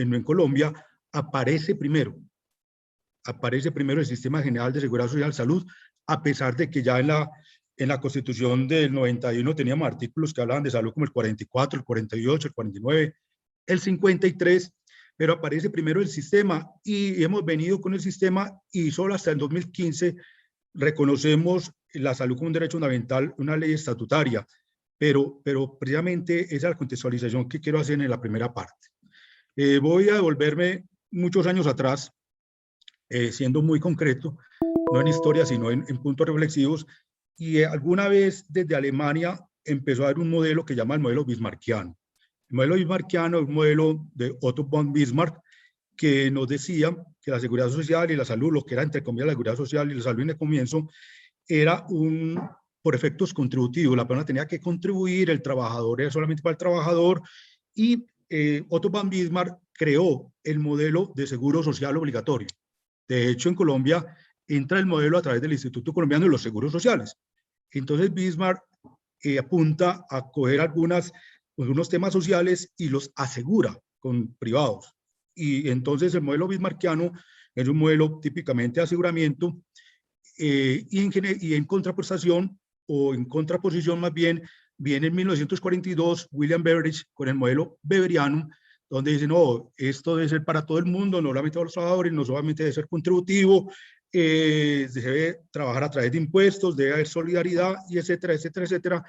en Colombia, aparece primero el Sistema General de Seguridad Social Salud, a pesar de que ya en la Constitución del 91 teníamos artículos que hablaban de salud como el 44, el 48, el 49, el 53, pero aparece primero el sistema y hemos venido con el sistema y solo hasta el 2015 reconocemos la salud como un derecho fundamental, una ley estatutaria, pero precisamente esa es la contextualización que quiero hacer en la primera parte. Voy a devolverme muchos años atrás, siendo muy concreto, no en historia, sino en puntos reflexivos, y alguna vez desde Alemania empezó a haber un modelo que llama el modelo bismarckiano. El modelo bismarckiano es un modelo de Otto von Bismarck que nos decía que la seguridad social y la salud, lo que era entre comillas la seguridad social y la salud en el comienzo, era por efectos contributivos. La persona tenía que contribuir, el trabajador era solamente para el trabajador, y Otto von Bismarck creó el modelo de seguro social obligatorio. De hecho, en Colombia entra el modelo a través del Instituto Colombiano de los Seguros Sociales. Entonces, Bismarck apunta a coger algunos temas sociales y los asegura con privados. Y entonces el modelo bismarckiano es un modelo típicamente de aseguramiento y en contraprestación o en contraposición más bien, viene en 1942 William Beveridge con el modelo beberiano, donde dice, no, esto debe ser para todo el mundo, no solamente para los trabajadores, no solamente debe ser contributivo, debe trabajar a través de impuestos, debe haber solidaridad, y etcétera, etcétera, etcétera.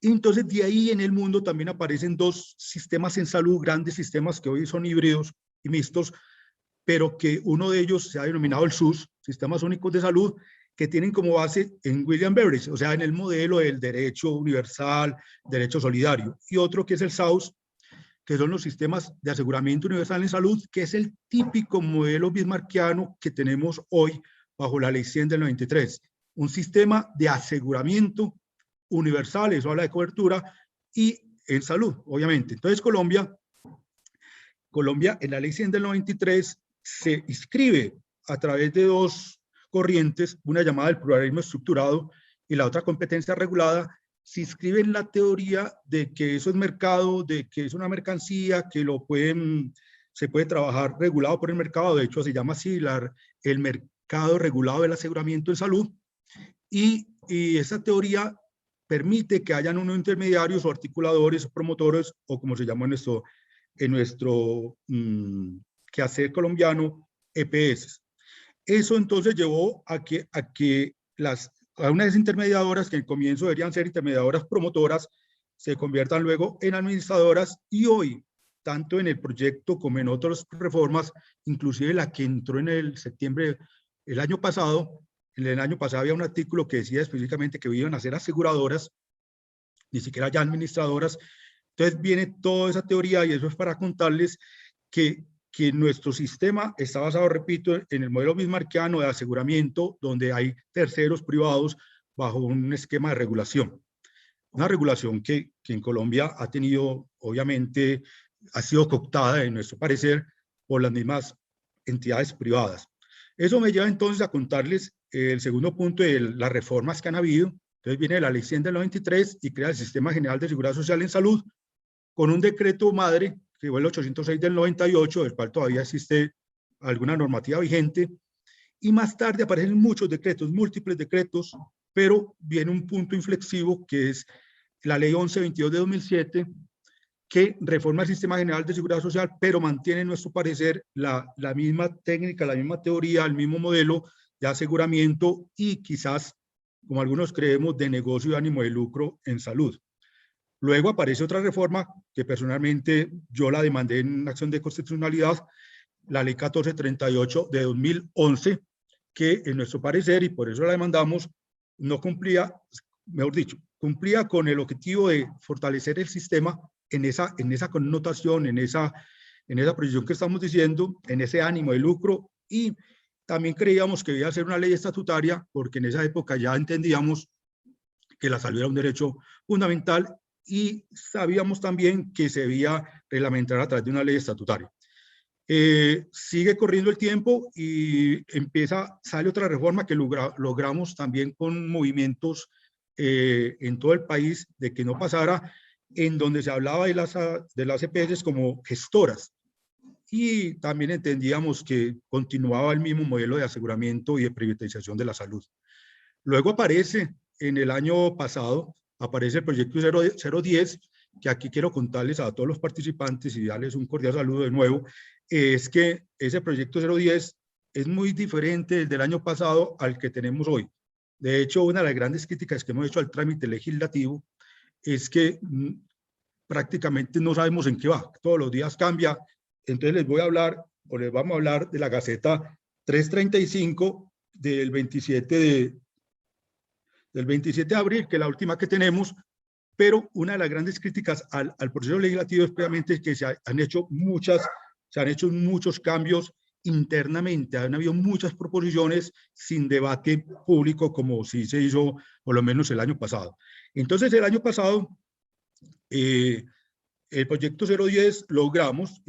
Entonces, de ahí en el mundo también aparecen dos sistemas en salud, grandes sistemas que hoy son híbridos y mixtos, pero que uno de ellos se ha denominado el SUS, Sistemas Únicos de Salud, que tienen como base en William Beveridge, o sea, en el modelo del derecho universal, derecho solidario, y otro que es el SAUS, que son los sistemas de aseguramiento universal en salud, que es el típico modelo bismarckiano que tenemos hoy bajo la Ley 100 del 93, un sistema de aseguramiento universal, eso habla de cobertura, y en salud, obviamente. Entonces, Colombia en la Ley 100 del 93 se inscribe a través de dos corrientes, una llamada el pluralismo estructurado y la otra competencia regulada. Se inscribe en la teoría de que eso es mercado, de que es una mercancía, que se puede trabajar regulado por el mercado, de hecho se llama así el mercado regulado del aseguramiento en salud, y esa teoría permite que hayan unos intermediarios o articuladores o promotores, o como se llama en nuestro quehacer colombiano, EPS. Eso entonces llevó a que unas intermediadoras que en el comienzo deberían ser intermediadoras promotoras se conviertan luego en administradoras, y hoy, tanto en el proyecto como en otras reformas, inclusive la que entró en el septiembre el año pasado, en el año pasado había un artículo que decía específicamente que iban a ser aseguradoras, ni siquiera ya administradoras. Entonces viene toda esa teoría, y eso es para contarles que nuestro sistema está basado, repito, en el modelo bismarckiano de aseguramiento, donde hay terceros privados bajo un esquema de regulación. Una regulación que en Colombia ha tenido, obviamente, ha sido cooptada, en nuestro parecer, por las mismas entidades privadas. Eso me lleva entonces a contarles el segundo punto de las reformas que han habido. Entonces viene la Ley 100 del 93 y crea el Sistema General de Seguridad Social en Salud, con un decreto madre, que fue el 806 del 98, del cual todavía existe alguna normativa vigente, y más tarde aparecen muchos decretos, múltiples decretos, pero viene un punto inflexivo que es la Ley 1122 de 2007, que reforma el Sistema General de Seguridad Social, pero mantiene, en nuestro parecer, la misma técnica, la misma teoría, el mismo modelo de aseguramiento y quizás, como algunos creemos, de negocio y ánimo de lucro en salud. Luego aparece otra reforma que personalmente yo la demandé en una acción de constitucionalidad, la Ley 1438 de 2011, que en nuestro parecer, y por eso la demandamos, no cumplía, mejor dicho, cumplía con el objetivo de fortalecer el sistema en esa connotación, en esa proyección que estamos diciendo, en ese ánimo de lucro, y también creíamos que debía ser una ley estatutaria, porque en esa época ya entendíamos que la salud era un derecho fundamental, y sabíamos también que se debía reglamentar a través de una ley estatutaria. Sigue corriendo el tiempo y sale otra reforma que logramos también con movimientos en todo el país, de que no pasara, en donde se hablaba de las EPS como gestoras, y también entendíamos que continuaba el mismo modelo de aseguramiento y de privatización de la salud. Luego aparece, en el año pasado, aparece el proyecto 010, que aquí quiero contarles a todos los participantes y darles un cordial saludo de nuevo, es que ese proyecto 010 es muy diferente del año pasado al que tenemos hoy. De hecho, una de las grandes críticas que hemos hecho al trámite legislativo es que prácticamente no sabemos en qué va, todos los días cambia. Entonces les voy a hablar, o les vamos a hablar de la Gaceta 335 del 27 de abril, que es la última que tenemos, pero una de las grandes críticas al proceso legislativo es precisamente que se han hecho muchos cambios internamente, han habido muchas proposiciones sin debate público como sí se hizo por lo menos el año pasado. Entonces el año pasado el proyecto 010 logramos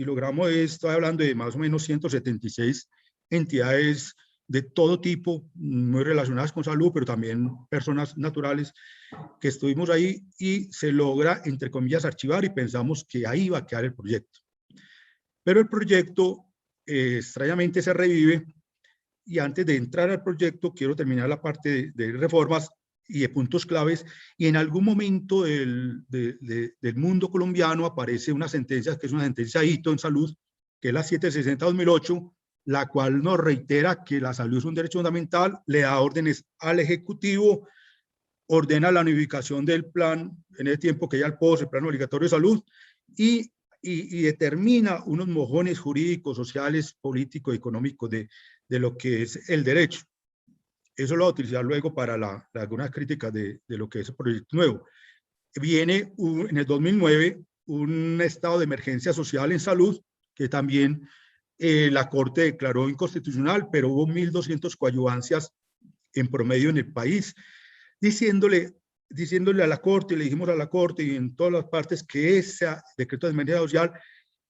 estoy hablando de más o menos 176 entidades de todo tipo, muy relacionadas con salud, pero también personas naturales que estuvimos ahí, y se logra, entre comillas, archivar, y pensamos que ahí va a quedar el proyecto. Pero el proyecto extrañamente se revive, y antes de entrar al proyecto quiero terminar la parte de reformas y de puntos claves, y en algún momento del mundo colombiano aparece una sentencia, que es una sentencia hito en salud, que es la 760-2008, la cual nos reitera que la salud es un derecho fundamental, le da órdenes al Ejecutivo, ordena la unificación del plan, en el tiempo que ya el POS, el Plan Obligatorio de Salud, y determina unos mojones jurídicos, sociales, políticos, económicos de lo que es el derecho. Eso lo va a utilizar luego para algunas críticas de lo que es el proyecto nuevo. Viene en el 2009 un estado de emergencia social en salud, que también la Corte declaró inconstitucional, pero hubo 1.200 coadyuvancias en promedio en el país, diciéndole a la Corte, y le dijimos a la Corte y en todas las partes, que ese decreto de emergencia social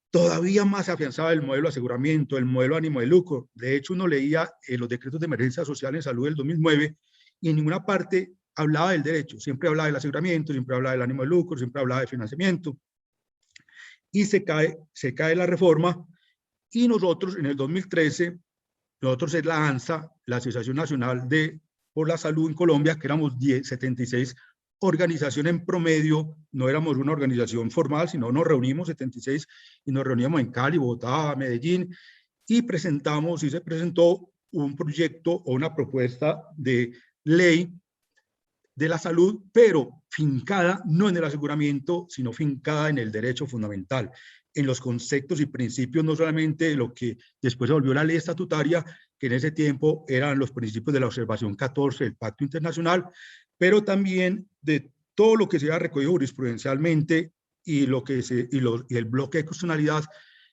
todavía más afianzaba el modelo de aseguramiento, el modelo de ánimo de lucro. De hecho, uno leía los decretos de emergencia social en salud del 2009 y en ninguna parte hablaba del derecho, siempre hablaba del aseguramiento, siempre hablaba del ánimo de lucro, siempre hablaba de financiamiento. Y se cae la reforma, y nosotros en el 2013, nosotros es la ANSA, la Asociación Nacional por la Salud en Colombia, que éramos 76 organizaciones en promedio, no éramos una organización formal, sino nos reunimos 76 y nos reuníamos en Cali, Bogotá, Medellín, y se presentó un proyecto o una propuesta de ley de la salud, pero fincada no en el aseguramiento, sino fincada en el derecho fundamental, en los conceptos y principios, no solamente de lo que después se volvió la ley estatutaria, que en ese tiempo eran los principios de la observación 14 del Pacto Internacional, pero también de todo lo que se ha recogido jurisprudencialmente y el bloque de constitucionalidad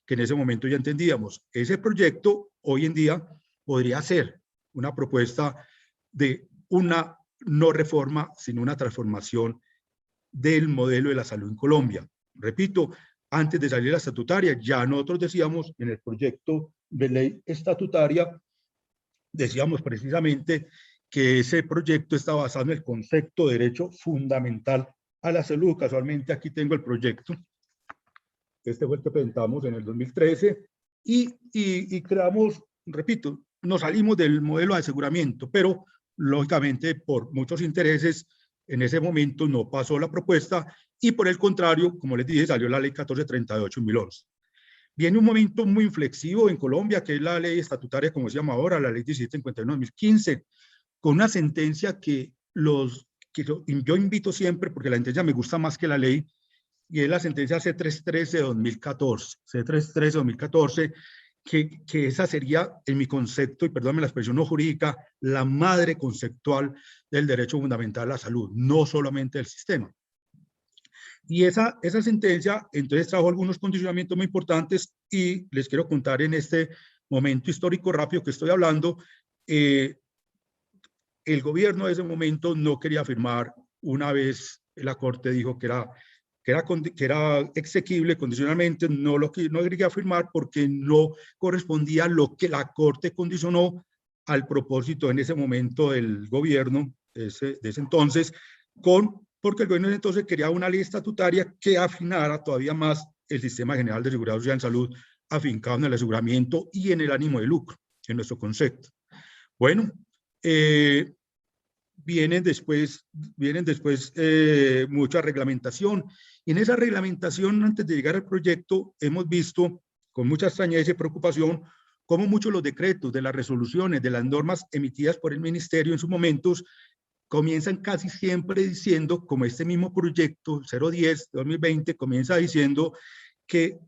que en ese momento ya entendíamos. Ese proyecto hoy en día podría ser una propuesta de una no reforma, sino una transformación del modelo de la salud en Colombia. Repito, antes de salir la estatutaria, ya nosotros decíamos en el proyecto de ley estatutaria, decíamos precisamente que ese proyecto está basado en el concepto de derecho fundamental a la salud. Casualmente aquí tengo el proyecto. Este fue el que presentamos en el 2013 y creamos, repito, nos salimos del modelo de aseguramiento, pero lógicamente por muchos intereses en ese momento no pasó la propuesta, y por el contrario, como les dije, salió la ley 1438 en 2011. Viene un momento muy inflexivo en Colombia, que es la ley estatutaria, como se llama ahora, la ley 1751 de 2015, con una sentencia que yo invito siempre, porque la sentencia me gusta más que la ley, y es la sentencia C313 de 2014, C313 de 2014, que esa sería, en mi concepto, y perdóname la expresión no jurídica, la madre conceptual del derecho fundamental a la salud, no solamente del sistema. Y esa sentencia, entonces, trajo algunos condicionamientos muy importantes, y les quiero contar en este momento histórico rápido que estoy hablando. El gobierno de ese momento no quería firmar, una vez la Corte dijo que era exequible condicionalmente, no quería firmar porque no correspondía a lo que la Corte condicionó al propósito en ese momento del gobierno de ese entonces, porque el gobierno de entonces quería una ley estatutaria que afinara todavía más el Sistema General de Seguridad Social en Salud, afincado en el aseguramiento y en el ánimo de lucro, en nuestro concepto. Bueno, vienen después mucha reglamentación. Y en esa reglamentación, antes de llegar al proyecto, hemos visto con mucha extrañeza y preocupación cómo muchos los decretos, de las resoluciones, de las normas emitidas por el ministerio en sus momentos, comienzan casi siempre diciendo, como este mismo proyecto 010-2020 comienza diciendo que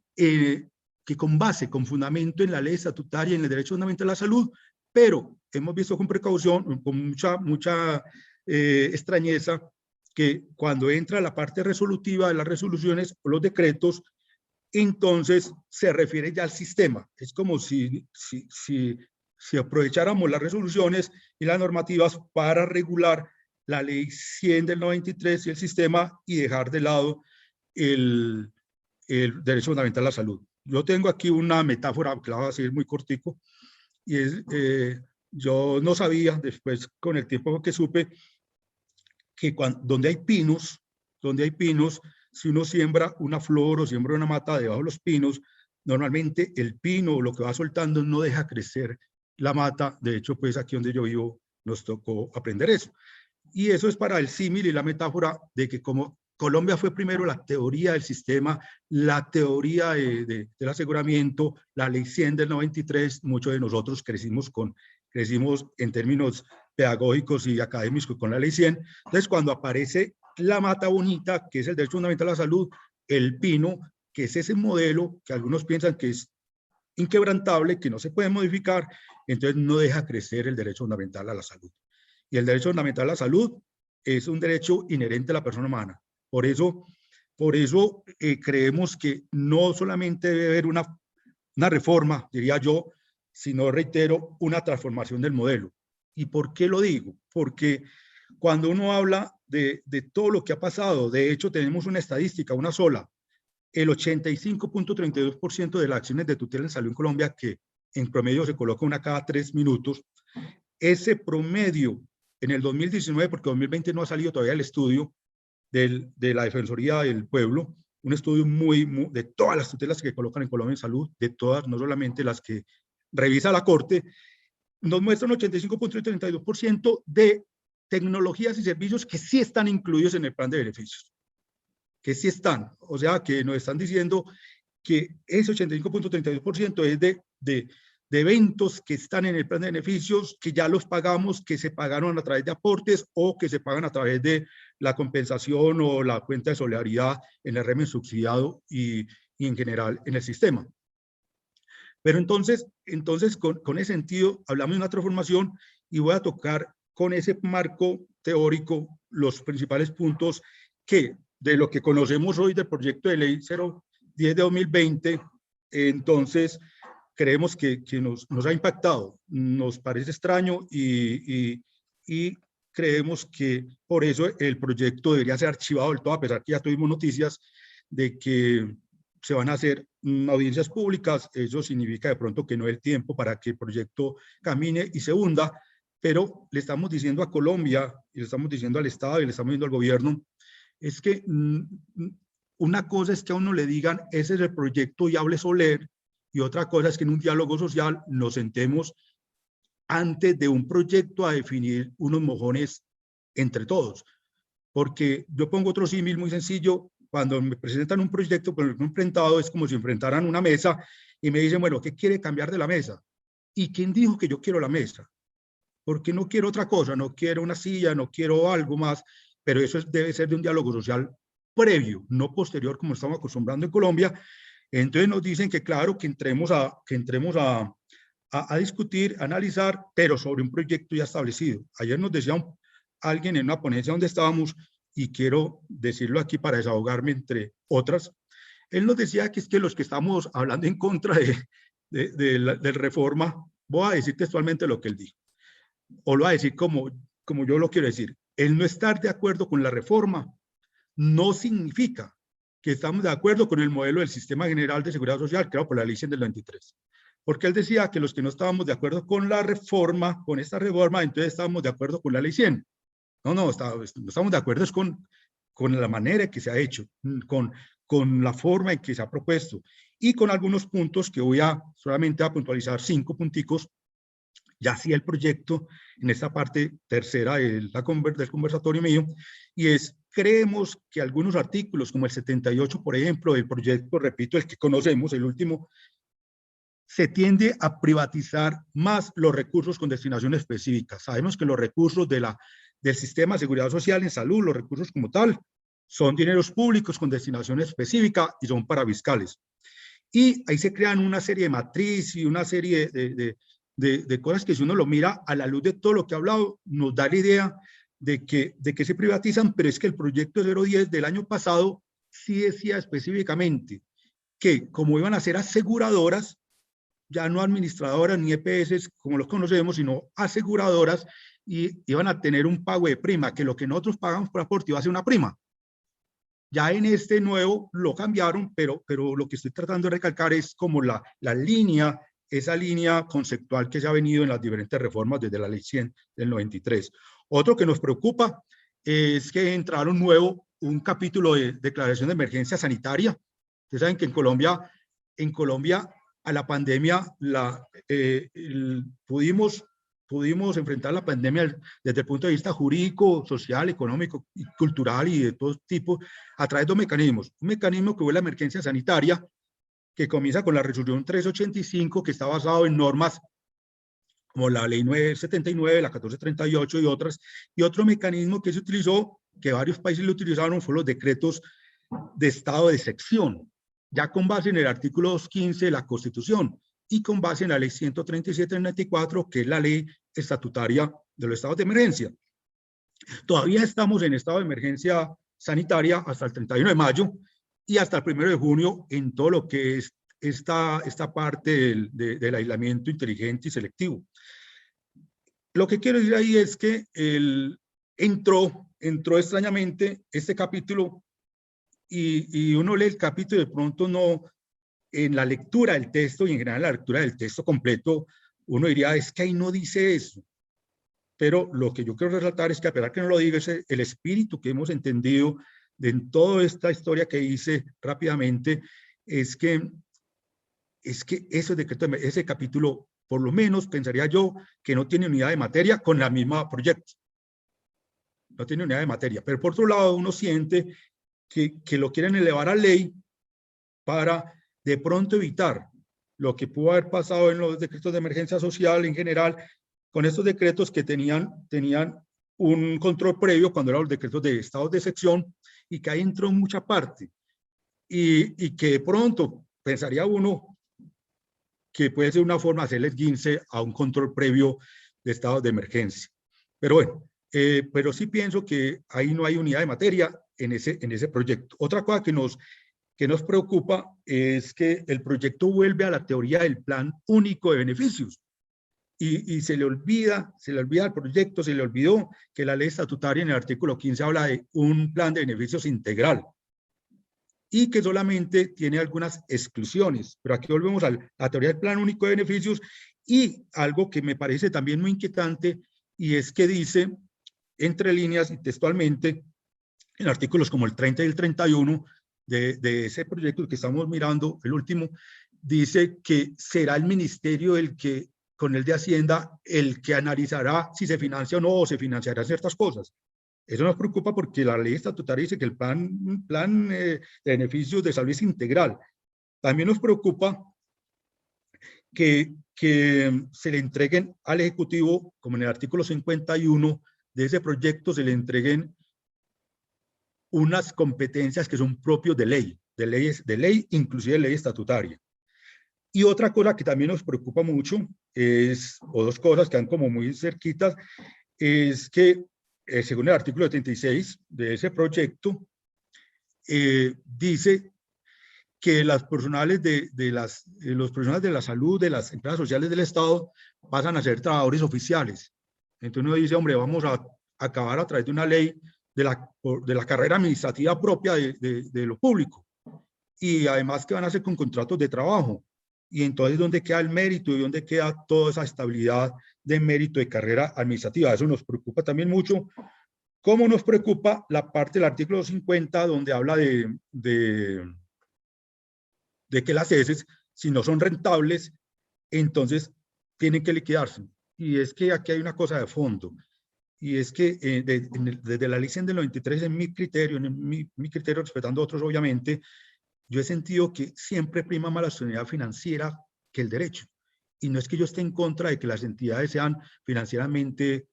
con base, con fundamento en la ley estatutaria y en el derecho fundamental a la salud, pero hemos visto con precaución, con mucha extrañeza, que cuando entra la parte resolutiva de las resoluciones o los decretos, entonces se refiere ya al sistema. Es como si aprovecháramos las resoluciones y las normativas para regular la ley 100 del 93 y el sistema, y dejar de lado el derecho fundamental a la salud. Yo tengo aquí una metáfora que la voy a decir muy cortico, y es, yo no sabía, después con el tiempo que supe, que donde hay pinos, si uno siembra una flor o siembra una mata debajo de los pinos, normalmente el pino, lo que va soltando, no deja crecer la mata. De hecho, pues aquí donde yo vivo nos tocó aprender eso. Y eso es para el símil y la metáfora de que como Colombia fue primero la teoría del sistema, la teoría del aseguramiento, la ley 100 del 93, muchos de nosotros crecimos en términos pedagógicos y académicos con la ley 100. Entonces, cuando aparece la mata bonita, que es el derecho fundamental a la salud, el pino, que es ese modelo que algunos piensan que es inquebrantable, que no se puede modificar, entonces no deja crecer el derecho fundamental a la salud. Y el derecho fundamental a la salud es un derecho inherente a la persona humana. Por eso creemos que no solamente debe haber una reforma, diría yo, sino, reitero, una transformación del modelo. ¿Y por qué lo digo? Porque cuando uno habla de todo lo que ha pasado, de hecho tenemos una estadística, una sola, el 85.32% de las acciones de tutela en salud en Colombia, que en promedio se coloca una cada 3 minutos, ese promedio en el 2019, porque 2020 no ha salido todavía el estudio de la Defensoría del Pueblo, un estudio de todas las tutelas que colocan en Colombia en salud, de todas, no solamente las que revisa la Corte, nos muestra un 85.32% de tecnologías y servicios que sí están incluidos en el plan de beneficios, que sí están. O sea, que nos están diciendo que ese 85.32% es de eventos que están en el plan de beneficios, que ya los pagamos, que se pagaron a través de aportes o que se pagan a través de la compensación o la cuenta de solidaridad en el régimen subsidiado y en general en el sistema. Pero entonces con ese sentido, hablamos de una transformación y voy a tocar con ese marco teórico los principales puntos que de lo que conocemos hoy del proyecto de ley 010 de 2020, entonces creemos que nos ha impactado, nos parece extraño y creemos que por eso el proyecto debería ser archivado del todo, a pesar que ya tuvimos noticias de que se van a hacer audiencias públicas. Eso significa de pronto que no es el tiempo para que el proyecto camine y se hunda, pero le estamos diciendo a Colombia, y le estamos diciendo al Estado y le estamos diciendo al gobierno, es que una cosa es que a uno le digan, ese es el proyecto y hable Soler, y otra cosa es que en un diálogo social nos sentemos antes de un proyecto a definir unos mojones entre todos. Porque yo pongo otro símil muy sencillo, cuando me presentan un proyecto con un enfrentado, es como si enfrentaran una mesa y me dicen, bueno, ¿qué quiere cambiar de la mesa? ¿Y quién dijo que yo quiero la mesa? Porque no quiero otra cosa, no quiero una silla, no quiero algo más, pero eso debe ser de un diálogo social previo, no posterior, como estamos acostumbrando en Colombia. Entonces nos dicen que claro, que entremos a discutir, a analizar, pero sobre un proyecto ya establecido. Ayer nos decía alguien en una ponencia donde estábamos, y quiero decirlo aquí para desahogarme entre otras, él nos decía que es que los que estamos hablando en contra de la reforma, voy a decir textualmente lo que él dijo, o lo voy a decir como yo lo quiero decir, el no estar de acuerdo con la reforma no significa que estamos de acuerdo con el modelo del Sistema General de Seguridad Social creado por la Ley 100 del 93. Porque él decía que los que no estábamos de acuerdo con la reforma, con esta reforma, entonces estábamos de acuerdo con la Ley 100. No estamos de acuerdo con la manera en que se ha hecho, con la forma en que se ha propuesto. y con algunos puntos que voy a solamente a puntualizar 5 punticos. Ya hacía el proyecto en esta parte tercera del conversatorio mío, y es, creemos que algunos artículos, como el 78, por ejemplo, del proyecto, repito, el que conocemos, el último, se tiende a privatizar más los recursos con destinación específica. Sabemos que los recursos del sistema de seguridad social en salud, los recursos como tal, son dineros públicos con destinación específica y son para fiscales. Y ahí se crean una serie de matrices y una serie de cosas que, si uno lo mira a la luz de todo lo que he hablado, nos da la idea de que se privatizan, pero es que el proyecto 010 del año pasado sí decía específicamente que, como iban a ser aseguradoras, ya no administradoras ni EPS como los conocemos, sino aseguradoras, y iban a tener un pago de prima, que lo que nosotros pagamos por aporte iba a ser una prima. Ya en este nuevo lo cambiaron, pero lo que estoy tratando de recalcar es como la línea, esa línea conceptual que se ha venido en las diferentes reformas desde la ley 100 del 93. Otro que nos preocupa es que entraron un capítulo de declaración de emergencia sanitaria. Ustedes saben que en Colombia a la pandemia pudimos enfrentar la pandemia desde el punto de vista jurídico, social, económico, y cultural y de todo tipo a través de dos mecanismos. Un mecanismo que fue la emergencia sanitaria, que comienza con la resolución 385, que está basado en normas como la ley 979, la 1438 y otras, y otro mecanismo que se utilizó, que varios países lo utilizaron, fueron los decretos de estado de excepción, ya con base en el artículo 215 de la Constitución y con base en la ley 137 del 94, que es la ley estatutaria de los estados de emergencia. Todavía estamos en estado de emergencia sanitaria hasta el 31 de mayo y hasta el 1 de junio en todo lo que es esta parte del aislamiento inteligente y selectivo. Lo que quiero decir ahí es que entró extrañamente este capítulo, y uno lee el capítulo y de pronto no, en la lectura del texto y en general en la lectura del texto completo, uno diría, es que ahí no dice eso. Pero lo que yo quiero resaltar es que, a pesar que no lo diga, es el espíritu que hemos entendido en toda esta historia que hice rápidamente, es que ese capítulo, por lo menos pensaría yo, que no tiene unidad de materia con la misma proyecto. No tiene unidad de materia. Pero por otro lado, uno siente que lo quieren elevar a ley para de pronto evitar lo que pudo haber pasado en los decretos de emergencia social en general, con estos decretos que tenían un control previo cuando eran los decretos de estados de excepción, y que ahí entró mucha parte, y que de pronto pensaría uno que puede ser una forma de hacerle esguince a un control previo de estados de emergencia. Pero bueno, pero sí pienso que ahí no hay unidad de materia en ese proyecto. Otra cosa que nos preocupa es que el proyecto vuelve a la teoría del plan único de beneficios, y se le olvida al proyecto, se le olvidó que la ley estatutaria en el artículo 15 habla de un plan de beneficios integral y que solamente tiene algunas exclusiones. Pero aquí volvemos a la teoría del plan único de beneficios, y algo que me parece también muy inquietante, y es que dice, entre líneas y textualmente, en artículos como el 30 y el 31 de ese proyecto que estamos mirando, el último, dice que será el ministerio con el de Hacienda, el que analizará si se financia o no, o se financiarán ciertas cosas. Eso nos preocupa porque la ley estatutaria dice que el plan de beneficios de salud es integral. También nos preocupa que se le entreguen al Ejecutivo, como en el artículo 51 de ese proyecto, se le entreguen unas competencias que son propios de ley, inclusive ley estatutaria. Y otra cosa que también nos preocupa mucho o dos cosas que están como muy cerquitas, es que según el artículo 76 de ese proyecto, dice que los profesionales de la salud, de las empresas sociales del Estado, pasan a ser trabajadores oficiales. Entonces uno dice, hombre, vamos a acabar a través de una ley de la carrera administrativa propia de lo público, y además que van a hacer con contratos de trabajo. Y entonces, ¿dónde queda el mérito y dónde queda toda esa estabilidad de mérito de carrera administrativa? Eso nos preocupa también mucho. ¿Cómo nos preocupa la parte del artículo 50 donde habla de que las heces, si no son rentables, entonces tienen que liquidarse. Y es que aquí hay una cosa de fondo, y es que desde la ley 100 del 93, en mi criterio, respetando a otros obviamente, yo he sentido que siempre prima más la sostenibilidad financiera que el derecho. Y no es que yo esté en contra de que las entidades sean financieramente,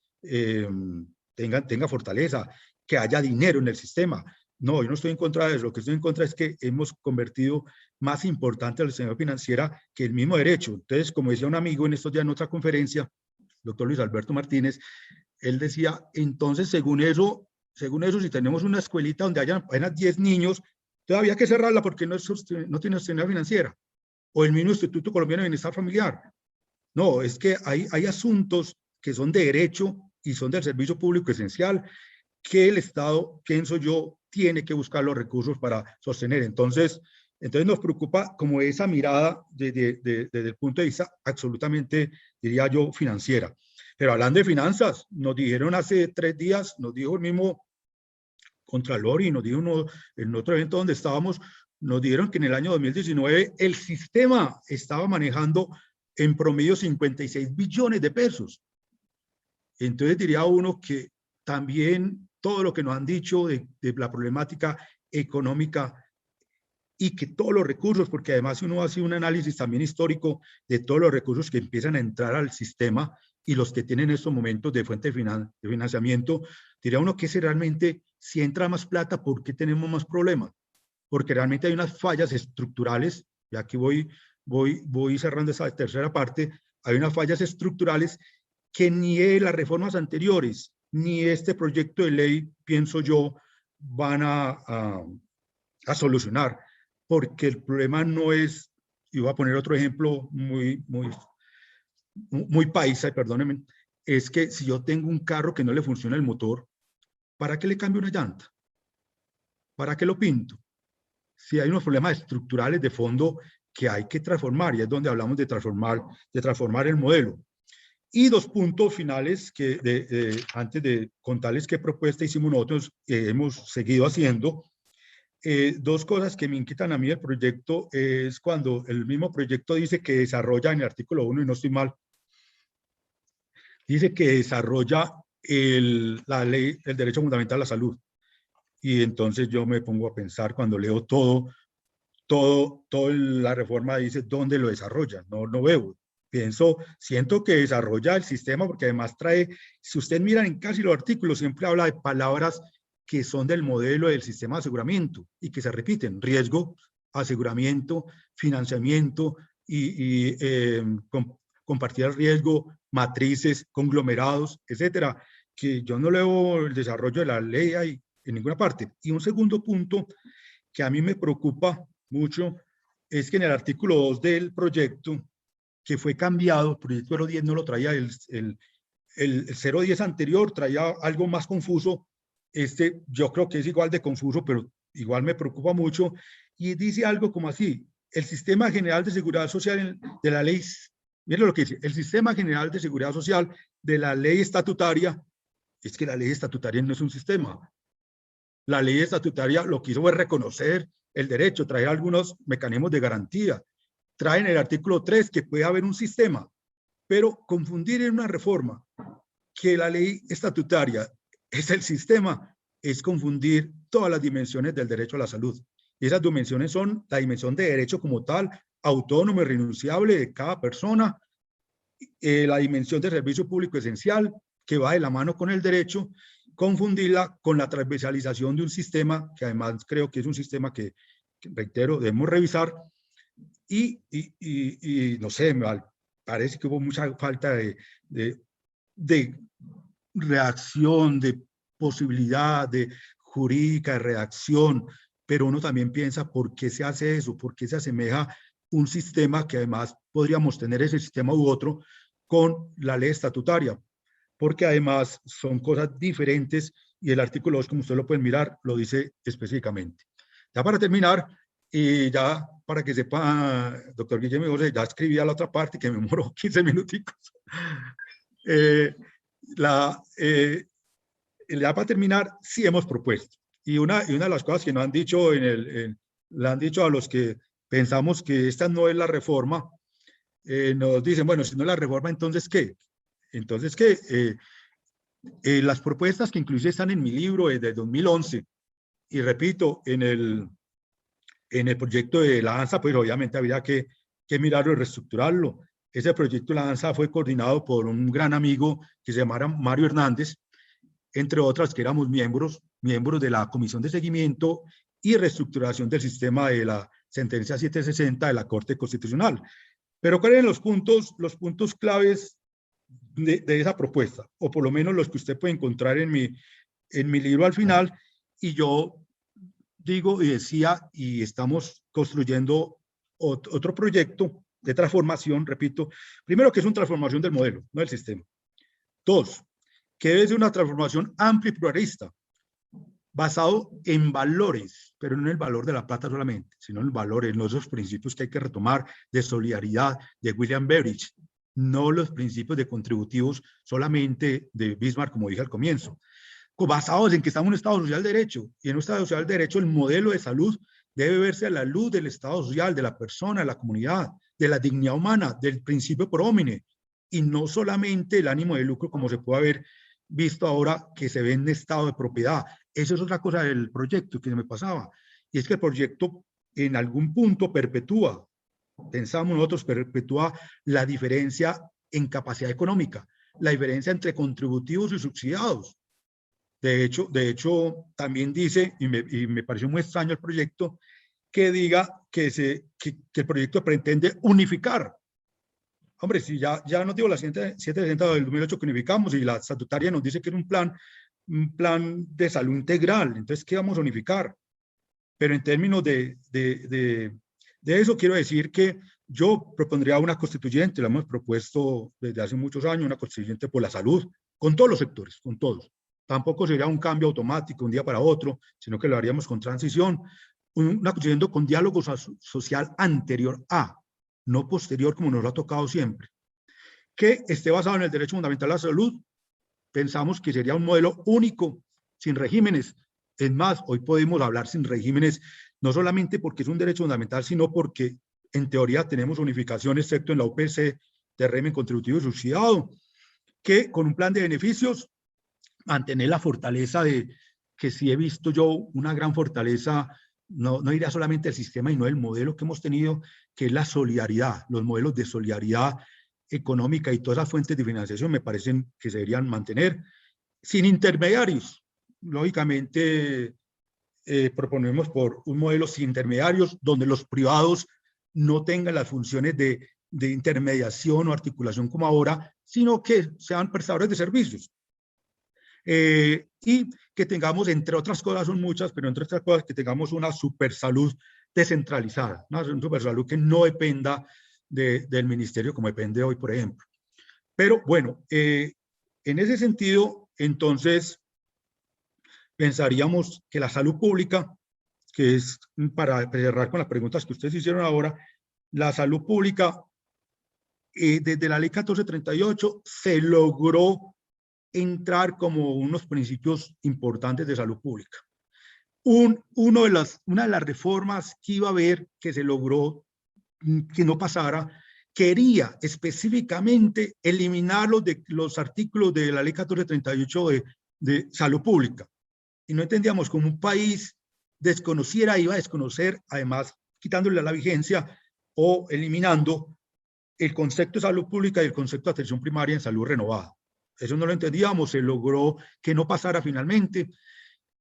tenga fortaleza, que haya dinero en el sistema. No, yo no estoy en contra de eso. Lo que estoy en contra es que hemos convertido más importante la sostenibilidad financiera que el mismo derecho. Entonces, como decía un amigo en estos días en otra conferencia, doctor Luis Alberto Martínez, él decía, entonces, según eso, si tenemos una escuelita donde hayan apenas 10 niños, todavía hay que cerrarla porque no tiene sostenibilidad financiera. O el mismo Instituto Colombiano de Bienestar Familiar. No, es que hay asuntos que son de derecho y son del servicio público esencial que el Estado, pienso yo, tiene que buscar los recursos para sostener. Entonces nos preocupa como esa mirada desde el punto de vista absolutamente, diría yo, financiera. Pero hablando de finanzas, nos dijeron hace 3 días, nos dijo el mismo Contralor y nos dijo en otro evento donde estábamos, nos dijeron que en el año 2019 el sistema estaba manejando en promedio 56 billones de pesos. Entonces diría uno que también todo lo que nos han dicho de la problemática económica y que todos los recursos, porque además uno hace un análisis también histórico de todos los recursos que empiezan a entrar al sistema y los que tienen en estos momentos de fuente de financiamiento, diría uno que si realmente, si entra más plata, ¿por qué tenemos más problemas? Porque realmente hay unas fallas estructurales, y aquí voy cerrando esa tercera parte, hay unas fallas estructurales que ni las reformas anteriores, ni este proyecto de ley, pienso yo, van a solucionar, porque el problema no es, y voy a poner otro ejemplo muy paisa, perdónenme, es que si yo tengo un carro que no le funciona el motor, ¿para qué le cambio una llanta? ¿Para qué lo pinto? Si hay unos problemas estructurales de fondo que hay que transformar, y es donde hablamos de transformar el modelo. Y 2 puntos finales que antes de contarles qué propuesta hicimos nosotros, hemos seguido haciendo. 2 cosas que me inquietan a mí del proyecto es cuando el mismo proyecto dice que desarrolla en el artículo 1, y no estoy mal, dice que desarrolla la ley, el derecho fundamental a la salud. Y entonces yo me pongo a pensar cuando leo todo la reforma dice dónde lo desarrolla, no veo. Siento que desarrolla el sistema porque además trae, si ustedes miran en casi los artículos, siempre habla de palabras que son del modelo del sistema de aseguramiento y que se repiten: riesgo, aseguramiento, financiamiento y compartir el riesgo, matrices, conglomerados, etcétera, que yo no leo el desarrollo de la ley ahí en ninguna parte. Y un segundo punto que a mí me preocupa mucho es que en el artículo 2 del proyecto, que fue cambiado, el proyecto 010 no lo traía, el 010 anterior traía algo más confuso, yo creo que es igual de confuso, pero igual me preocupa mucho, y dice algo como así: el Sistema General de Seguridad Social de la ley, miren lo que dice, el Sistema General de Seguridad Social de la ley estatutaria. Es que la ley estatutaria no es un sistema. La ley estatutaria lo que hizo fue reconocer el derecho, traer algunos mecanismos de garantía. Trae en el artículo 3 que puede haber un sistema, pero confundir en una reforma que la ley estatutaria es el sistema es confundir todas las dimensiones del derecho a la salud. Y esas dimensiones son la dimensión de derecho como tal, autónomo y renunciable de cada persona, la dimensión de servicio público esencial, que va de la mano con el derecho, confundirla con la transversalización de un sistema, que además creo que es un sistema que reitero, debemos revisar, y no sé, parece que hubo mucha falta de reacción, de posibilidad de jurídica, de reacción, pero uno también piensa por qué se hace eso, por qué se asemeja un sistema que además podríamos tener ese sistema u otro con la ley estatutaria, porque además son cosas diferentes y el artículo 2, como ustedes lo pueden mirar, lo dice específicamente. Ya para terminar, y ya para que sepa, doctor Guillermo José, ya escribí a la otra parte que me demoró 15 minuticos. Ya para terminar, sí hemos propuesto. Y una de las cosas que nos han dicho, le han dicho a los que pensamos que esta no es la reforma. Nos dicen, bueno, si no es la reforma, ¿entonces qué? Entonces, ¿qué? Las propuestas que inclusive están en mi libro desde 2011, y repito, en el proyecto de la ANSA, pues obviamente había que mirarlo y reestructurarlo. Ese proyecto de la ANSA fue coordinado por un gran amigo que se llamara Mario Hernández, entre otras que éramos miembros de la Comisión de Seguimiento y Reestructuración del Sistema de la Sentencia 760 de la Corte Constitucional. Pero ¿cuáles son los puntos claves de esa propuesta? O por lo menos los que usted puede encontrar en mi libro al final. Y yo digo y decía, y estamos construyendo otro proyecto de transformación, repito, primero que es una transformación del modelo, no del sistema. Dos, que debe ser una transformación amplia y pluralista, basado en valores, pero no en el valor de la plata solamente, sino en el valor, en esos principios que hay que retomar de solidaridad de William Beveridge, no los principios de contributivos solamente de Bismarck, como dije al comienzo, basados en que estamos en un Estado social de derecho, y en un Estado social de derecho el modelo de salud debe verse a la luz del Estado social, de la persona, de la comunidad, de la dignidad humana, del principio pro homine, y no solamente el ánimo de lucro como se puede haber visto ahora que se ve en estado de propiedad. Eso es otra cosa del proyecto que me pasaba, y es que el proyecto en algún punto perpetúa, pensamos nosotros, perpetúa la diferencia en capacidad económica, la diferencia entre contributivos y subsidiados. De hecho, también dice, y me pareció muy extraño el proyecto, que diga que el proyecto pretende unificar. Hombre, si ya nos digo la 760 del 2008 que unificamos, y la estatutaria nos dice que es un plan de salud integral, entonces, ¿qué vamos a unificar? Pero en términos de eso, quiero decir que yo propondría una constituyente, la hemos propuesto desde hace muchos años, una constituyente por la salud, con todos los sectores, con todos. Tampoco sería un cambio automático de un día para otro, sino que lo haríamos con transición, una constituyente con diálogo social anterior a, no posterior como nos lo ha tocado siempre, que esté basado en el derecho fundamental a la salud. Pensamos que sería un modelo único, sin regímenes. Es más, hoy podemos hablar sin regímenes, no solamente porque es un derecho fundamental, sino porque en teoría tenemos unificación, excepto en la UPC, de régimen contributivo y subsidiado, que con un plan de beneficios mantener la fortaleza que sí he visto yo, una gran fortaleza, no iría solamente el sistema y no el modelo que hemos tenido, que es la solidaridad, los modelos de solidaridad económica y todas las fuentes de financiación me parecen que se deberían mantener sin intermediarios. Lógicamente, proponemos por un modelo sin intermediarios, donde los privados no tengan las funciones de intermediación o articulación como ahora, sino que sean prestadores de servicios. Y que tengamos, entre otras cosas, son muchas, pero entre otras cosas, que tengamos una supersalud descentralizada, una supersalud que no dependa del ministerio como depende hoy, por ejemplo. Pero bueno, en ese sentido, entonces, pensaríamos que la salud pública, que es para cerrar con las preguntas que ustedes hicieron ahora, la salud pública, desde la ley 1438 se logró entrar como unos principios importantes de salud pública. Una de las reformas que iba a haber, que se logró que no pasara, quería específicamente eliminar los artículos de la ley 1438 de salud pública. Y no entendíamos cómo un país desconociera, iba a desconocer, además quitándole la vigencia o eliminando el concepto de salud pública y el concepto de atención primaria en salud renovada. Eso no lo entendíamos, se logró que no pasara finalmente.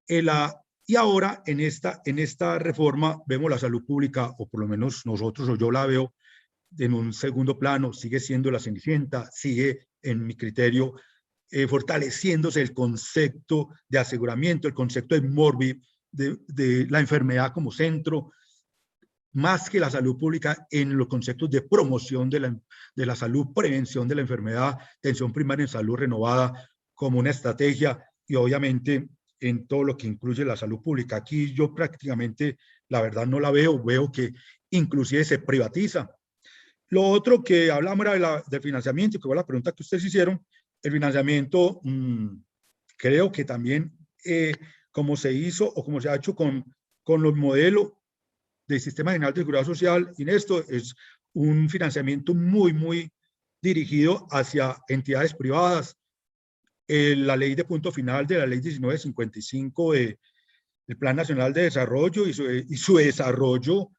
Y ahora en esta reforma vemos la salud pública, o por lo menos nosotros, o yo la veo en un segundo plano, sigue siendo la cenicienta, sigue en mi criterio fortaleciéndose el concepto de aseguramiento, el concepto de la enfermedad como centro, más que la salud pública en los conceptos de promoción de la salud, prevención de la enfermedad, atención primaria en salud renovada como una estrategia, y obviamente en todo lo que incluye la salud pública. Aquí yo prácticamente, la verdad, no la veo que inclusive se privatiza. Lo otro que hablamos era del financiamiento, que fue la pregunta que ustedes hicieron. El financiamiento, creo que también, como se hizo o como se ha hecho con los modelos, del Sistema General de Seguridad Social, y esto es un financiamiento muy dirigido hacia entidades privadas. La ley de punto final de la ley 1955 del Plan Nacional de Desarrollo y su desarrollo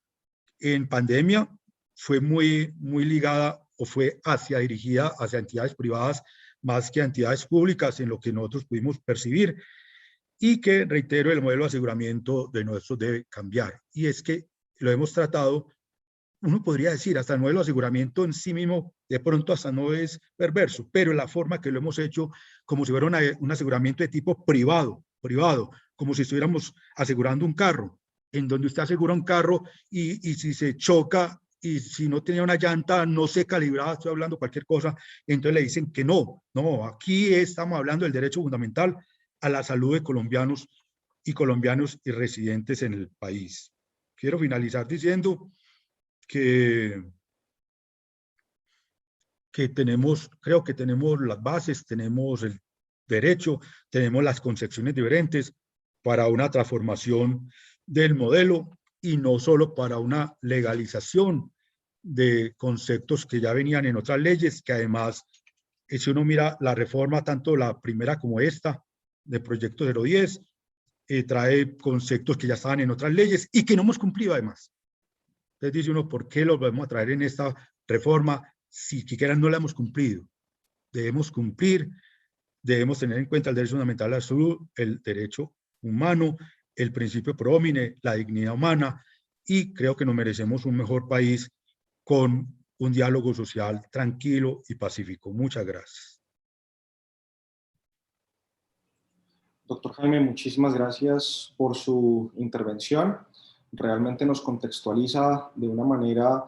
en pandemia fue muy ligada o fue dirigida hacia entidades privadas más que a entidades públicas en lo que nosotros pudimos percibir, y que, reitero, el modelo de aseguramiento de nosotros debe cambiar. Y es que lo hemos tratado, uno podría decir, hasta el modelo de aseguramiento en sí mismo, de pronto hasta no es perverso, pero la forma que lo hemos hecho como si fuera un aseguramiento de tipo privado, como si estuviéramos asegurando un carro, en donde usted asegura un carro y si se choca y si no tenía una llanta no se calibraba, estoy hablando cualquier cosa, entonces le dicen que no, aquí estamos hablando del derecho fundamental a la salud de colombianos y residentes en el país. Quiero finalizar diciendo que creo que tenemos las bases, tenemos el derecho, tenemos las concepciones diferentes para una transformación del modelo y no solo para una legalización de conceptos que ya venían en otras leyes, que además, si uno mira la reforma, tanto la primera como esta, de Proyecto 010, trae conceptos que ya estaban en otras leyes y que no hemos cumplido además. Entonces dice uno, ¿por qué los vamos a traer en esta reforma si siquiera no la hemos cumplido? Debemos cumplir, debemos tener en cuenta el derecho fundamental a la salud, el derecho humano, el principio pro homine, la dignidad humana, y creo que nos merecemos un mejor país con un diálogo social tranquilo y pacífico. Muchas gracias. Doctor Jaime, muchísimas gracias por su intervención. Realmente nos contextualiza de una manera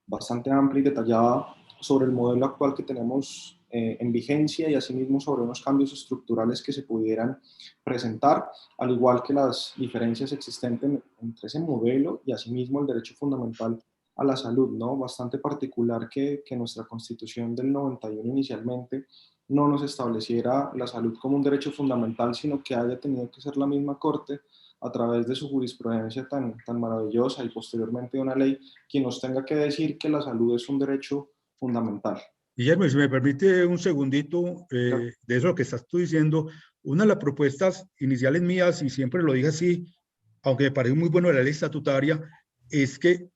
bastante amplia y detallada sobre el modelo actual que tenemos en vigencia y asimismo sobre unos cambios estructurales que se pudieran presentar, al igual que las diferencias existentes entre ese modelo y asimismo el derecho fundamental a la salud, ¿no? Bastante particular que nuestra Constitución del 91 inicialmente no nos estableciera la salud como un derecho fundamental, sino que haya tenido que ser la misma Corte, a través de su jurisprudencia tan maravillosa y posteriormente de una ley, quien nos tenga que decir que la salud es un derecho fundamental. Guillermo, si me permite un segundito de eso que estás tú diciendo, una de las propuestas iniciales mías, y siempre lo dije así, aunque me parece muy bueno la ley estatutaria, es que,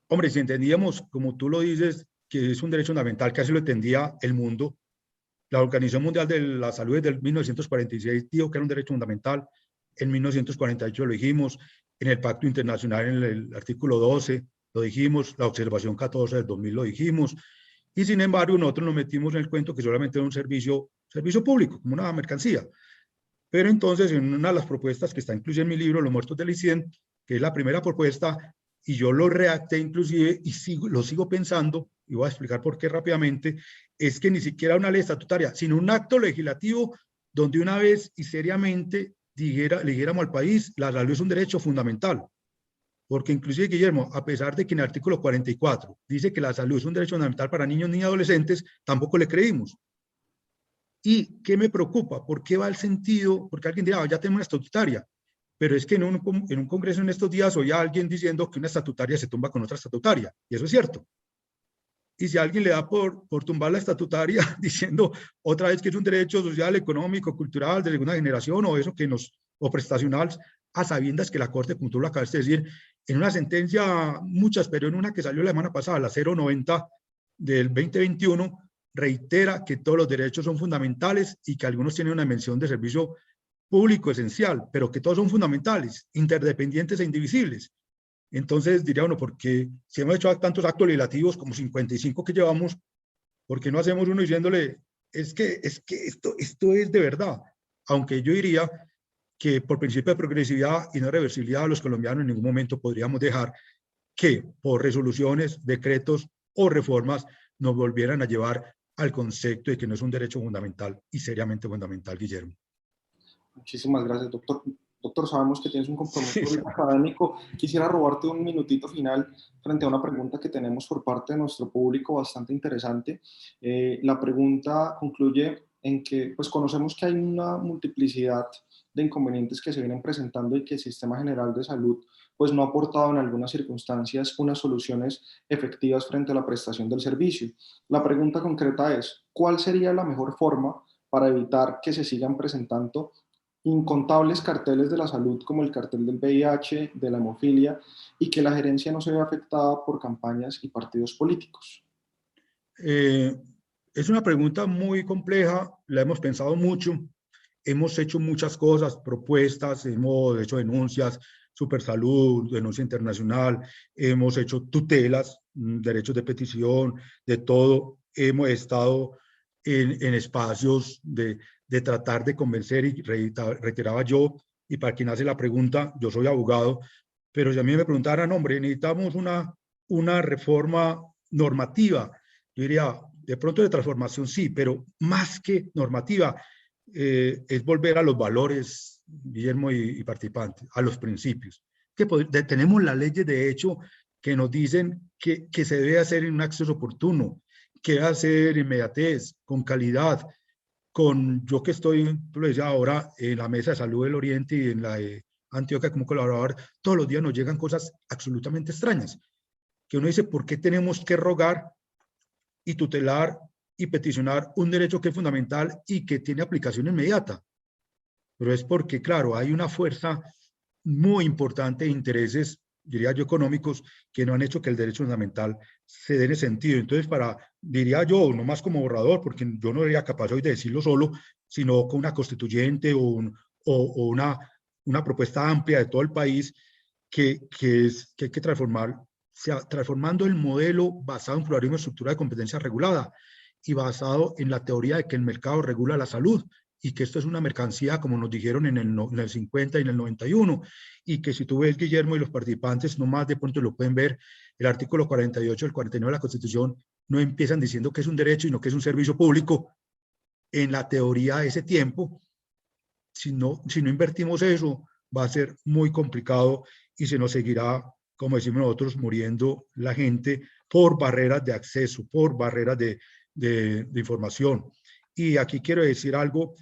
hombre, si entendíamos, como tú lo dices, que es un derecho fundamental, que así lo entendía el mundo, la Organización Mundial de la Salud desde 1946 dijo que era un derecho fundamental, en 1948 lo dijimos, en el Pacto Internacional, en el artículo 12, lo dijimos, la observación 14 del 2000 lo dijimos, y sin embargo nosotros nos metimos en el cuento que solamente era un servicio público, como una mercancía. Pero entonces, en una de las propuestas que está incluida en mi libro, Los Muertos del ICIEN, que es la primera propuesta, y yo lo redacté inclusive, y lo sigo pensando, y voy a explicar por qué rápidamente, es que ni siquiera una ley estatutaria, sino un acto legislativo donde una vez y seriamente le dijéramos al país, la salud es un derecho fundamental. Porque inclusive, Guillermo, a pesar de que en el artículo 44 dice que la salud es un derecho fundamental para niños, niñas y adolescentes, tampoco le creímos. ¿Y qué me preocupa? ¿Por qué va el sentido? Porque alguien dirá, ya tenemos una estatutaria, pero es que en un congreso en estos días oía a alguien diciendo que una estatutaria se tumba con otra estatutaria, y eso es cierto. Y si alguien le da por tumbar la estatutaria diciendo otra vez que es un derecho social, económico, cultural, de segunda generación, o eso que o prestacional, a sabiendas que la Corte, como tú lo acabas de decir, en una sentencia, muchas, pero en una que salió la semana pasada, la 090 del 2021, reitera que todos los derechos son fundamentales y que algunos tienen una dimensión de servicio público esencial, pero que todos son fundamentales, interdependientes e indivisibles. Entonces diría uno, porque si hemos hecho tantos actos legislativos, como 55 que llevamos, ¿por qué no hacemos uno diciéndole, es que esto es de verdad? Aunque yo diría que por principio de progresividad y no reversibilidad, los colombianos en ningún momento podríamos dejar que por resoluciones, decretos o reformas nos volvieran a llevar al concepto de que no es un derecho fundamental y seriamente fundamental, Guillermo. Muchísimas gracias, doctor. Doctor, sabemos que tienes un compromiso Sí. académico. Quisiera robarte un minutito final frente a una pregunta que tenemos por parte de nuestro público bastante interesante. La pregunta concluye en que pues, conocemos que hay una multiplicidad de inconvenientes que se vienen presentando y que el Sistema General de Salud pues no ha aportado en algunas circunstancias unas soluciones efectivas frente a la prestación del servicio. La pregunta concreta es, ¿cuál sería la mejor forma para evitar que se sigan presentando incontables carteles de la salud como el cartel del VIH, de la hemofilia, y que la gerencia no se vea afectada por campañas y partidos políticos? Es una pregunta muy compleja, la hemos pensado mucho, hemos hecho muchas cosas, propuestas, hemos hecho denuncias, Supersalud, denuncia internacional, hemos hecho tutelas, derechos de petición, de todo. Hemos estado en espacios de tratar de convencer y reiteraba yo, y para quien hace la pregunta, yo soy abogado, pero si a mí me preguntaran, hombre, necesitamos una reforma normativa, yo diría, de pronto de transformación sí, pero más que normativa, es volver a los valores, Guillermo y participantes, a los principios. Tenemos las leyes de hecho que nos dicen que se debe hacer en un acceso oportuno, que debe hacer inmediatez, con calidad, yo que estoy pues, ahora en la Mesa de Salud del Oriente y en la de Antioquia como colaborador, todos los días nos llegan cosas absolutamente extrañas, que uno dice, ¿por qué tenemos que rogar y tutelar y peticionar un derecho que es fundamental y que tiene aplicación inmediata? Pero es porque, claro, hay una fuerza muy importante de intereses, diría yo, económicos, que no han hecho que el derecho fundamental se dé en ese sentido. Entonces, diría yo, no más como borrador, porque yo no sería capaz hoy de decirlo solo, sino con una constituyente o una propuesta amplia de todo el país que hay que transformar, transformando el modelo basado en pluralismo de estructura de competencia regulada y basado en la teoría de que el mercado regula la salud y que esto es una mercancía, como nos dijeron en el 50 y en el 91, y que si tú ves, Guillermo, y los participantes, nomás de pronto lo pueden ver, el artículo 48 del 49 de la Constitución no empiezan diciendo que es un derecho, sino que es un servicio público. En la teoría de ese tiempo, si no invertimos eso, va a ser muy complicado y se nos seguirá, como decimos nosotros, muriendo la gente por barreras de acceso, por barreras de información. Y aquí quiero decir algo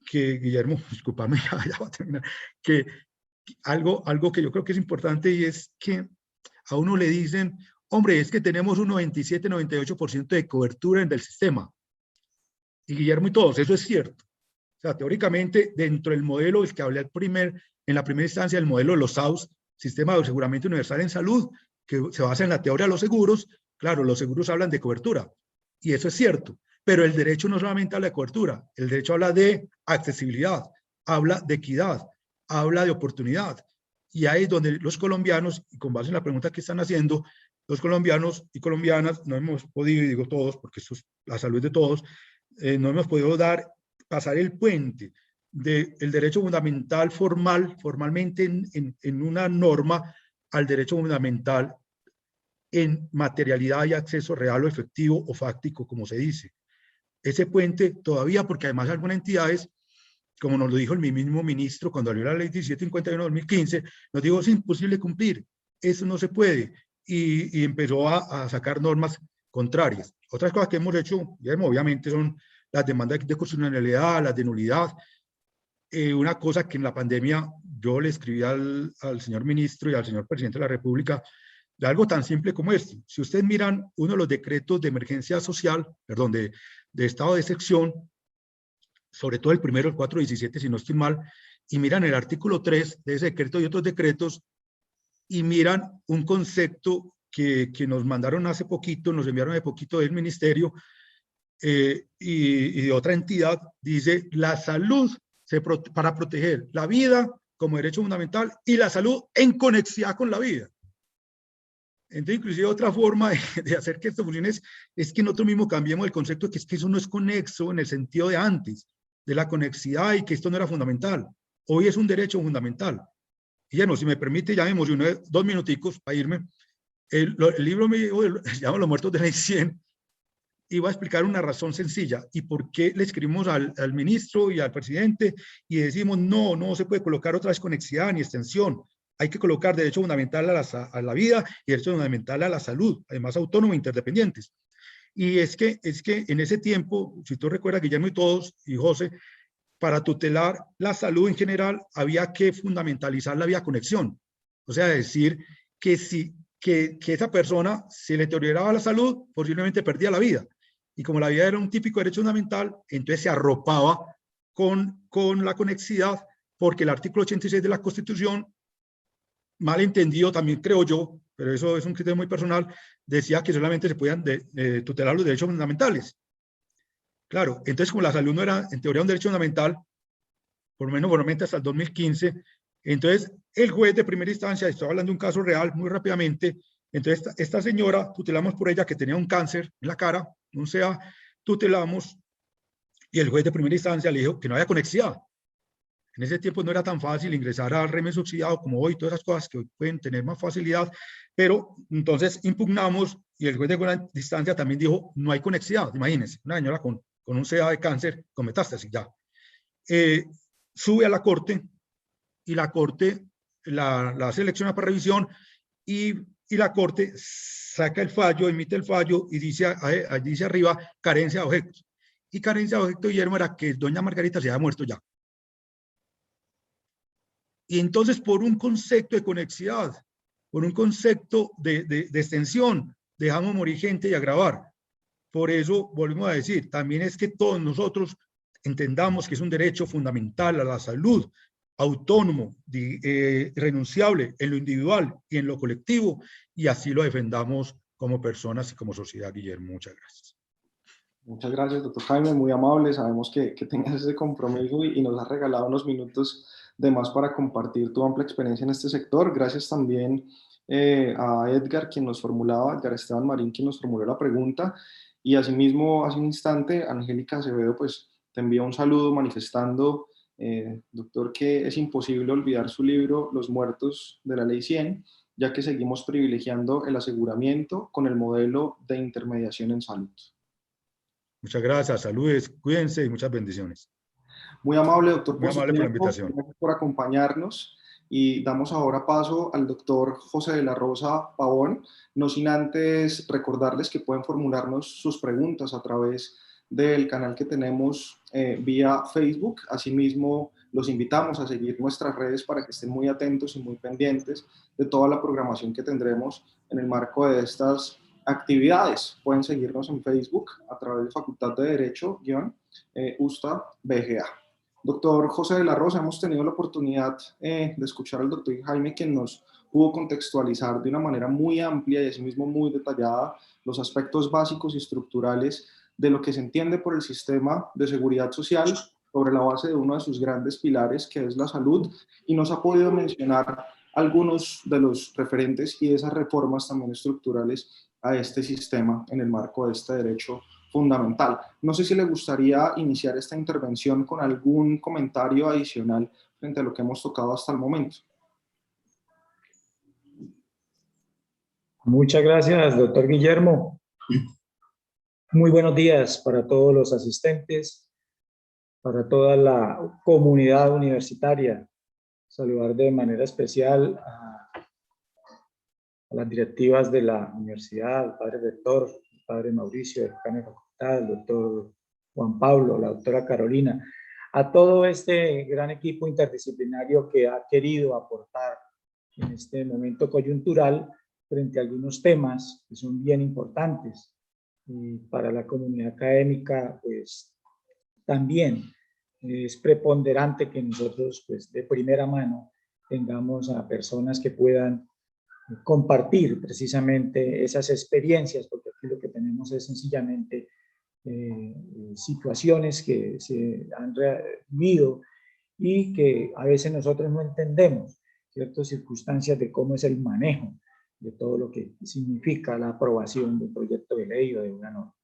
que, Guillermo, discúlpame, ya va a terminar, que algo que yo creo que es importante y es que a uno le dicen, hombre, es que tenemos un 97, 98% de cobertura en el sistema. Y Guillermo y todos, eso es cierto. O sea, teóricamente, dentro del modelo del que hablé en la primera instancia, el modelo de los SAUS, Sistema de Aseguramiento Universal en Salud, que se basa en la teoría de los seguros, claro, los seguros hablan de cobertura, y eso es cierto, pero el derecho no solamente habla de cobertura, el derecho habla de accesibilidad, habla de equidad, habla de oportunidad, y ahí es donde los colombianos, y con base en la pregunta que están haciendo, los colombianos y colombianas no hemos podido, y digo todos, porque esto es la salud de todos, no hemos podido pasar el puente del derecho fundamental formalmente en una norma al derecho fundamental en materialidad y acceso real o efectivo o fáctico, como se dice. Ese puente todavía, porque además algunas entidades, como nos lo dijo el mismo ministro cuando salió la ley 1751-2015, nos dijo, es imposible cumplir, eso no se puede, y empezó a sacar normas contrarias. Otras cosas que hemos hecho, obviamente, son las demandas de constitucionalidad, las de nulidad. Una cosa que en la pandemia yo le escribí al señor ministro y al señor presidente de la República, de algo tan simple como esto. Si ustedes miran uno de los decretos de emergencia social, perdón, de estado de excepción, sobre todo el primero, el 417, si no estoy mal, y miran el artículo 3 de ese decreto y otros decretos, y miran un concepto que nos mandaron hace poquito, nos enviaron hace poquito del ministerio, y de otra entidad, dice la salud para proteger la vida como derecho fundamental y la salud en conexidad con la vida. Entonces, inclusive otra forma de hacer que esto funcione es que nosotros mismos cambiemos el concepto de que es que eso no es conexo en el sentido de antes, de la conexidad y que esto no era fundamental. Hoy es un derecho fundamental. Y ya no, si me permite, ya me emocioné 2 minuticos para irme. El libro mío se llama Los muertos de la 100 y va a explicar una razón sencilla y por qué le escribimos al ministro y al presidente y decimos no se puede colocar otra vez conexidad ni extensión. Hay que colocar derecho fundamental a la vida y derecho fundamental a la salud, además autónomo e interdependientes. Y es que en ese tiempo, si tú recuerdas, Guillermo y todos, y José, para tutelar la salud en general había que fundamentalizar la vía conexión. O sea, decir que, que esa persona se le deterioraba la salud, posiblemente perdía la vida. Y como la vida era un típico derecho fundamental, entonces se arropaba con la conexidad, porque el artículo 86 de la Constitución, mal entendido también creo yo, pero eso es un criterio muy personal, decía que solamente se podían tutelar los derechos fundamentales. Claro, entonces como la salud no era en teoría un derecho fundamental, por lo menos formalmente hasta el 2015, entonces el juez de primera instancia, estoy hablando de un caso real muy rápidamente, entonces esta señora, tutelamos por ella que tenía un cáncer en la cara, un CA, tutelamos, y el juez de primera instancia le dijo que no había conexidad. En ese tiempo no era tan fácil ingresar al régimen subsidiado como hoy, todas esas cosas que hoy pueden tener más facilidad, pero entonces impugnamos y el juez de primera instancia también dijo no hay conexidad. Imagínense, una señora con un CA de cáncer con metástasis ya. Sube a la corte y la corte la selecciona para revisión y la corte saca el fallo, emite el fallo y dice arriba carencia de objetos. Y carencia de objeto, Guillermo, era que doña Margarita se había muerto ya. Y entonces por un concepto de conexidad, por un concepto de extensión, dejamos morir gente y agravar. Por eso volvemos a decir, también es que todos nosotros entendamos que es un derecho fundamental a la salud, autónomo, renunciable en lo individual y en lo colectivo, y así lo defendamos como personas y como sociedad, Guillermo. Muchas gracias. Muchas gracias, doctor Jaime, muy amable. Sabemos que tengas ese compromiso y nos has regalado unos minutos de más para compartir tu amplia experiencia en este sector. Gracias también a Edgar, quien nos formulaba, Edgar Esteban Marín, quien nos formuló la pregunta. Y asimismo, hace un instante, Angélica Acevedo, pues te envía un saludo manifestando, doctor, que es imposible olvidar su libro Los muertos de la ley 100, ya que seguimos privilegiando el aseguramiento con el modelo de intermediación en salud. Muchas gracias, saludes, cuídense y muchas bendiciones. Muy amable, doctor, Muy amable por la invitación. gracias por acompañarnos. Y damos ahora paso al doctor José de la Rosa Pavón, no sin antes recordarles que pueden formularnos sus preguntas a través del canal que tenemos vía Facebook. Asimismo, los invitamos a seguir nuestras redes para que estén muy atentos y muy pendientes de toda la programación que tendremos en el marco de estas actividades. Pueden seguirnos en Facebook a través de Facultad de Derecho, USTA BGA. Doctor José de la Rosa, hemos tenido la oportunidad de escuchar al doctor Jaime, quien nos pudo contextualizar de una manera muy amplia y asimismo muy detallada los aspectos básicos y estructurales de lo que se entiende por el sistema de seguridad social sobre la base de uno de sus grandes pilares, que es la salud, y nos ha podido mencionar algunos de los referentes y de esas reformas también estructurales a este sistema en el marco de este derecho fundamental. No sé si le gustaría iniciar esta intervención con algún comentario adicional frente a lo que hemos tocado hasta el momento. Muchas gracias, doctor Guillermo. Muy buenos días para todos los asistentes, para toda la comunidad universitaria. Saludar de manera especial a las directivas de la universidad, al padre rector, al padre Mauricio, el decano de facultad, el doctor Juan Pablo, la doctora Carolina, a todo este gran equipo interdisciplinario que ha querido aportar en este momento coyuntural frente a algunos temas que son bien importantes. Y para la comunidad académica, pues también es preponderante que nosotros, pues de primera mano, tengamos a personas que puedan compartir precisamente esas experiencias, porque aquí lo que tenemos es sencillamente situaciones que se han vivido y que a veces nosotros no entendemos ciertas circunstancias de cómo es el manejo de todo lo que significa la aprobación de un proyecto de ley o de una norma.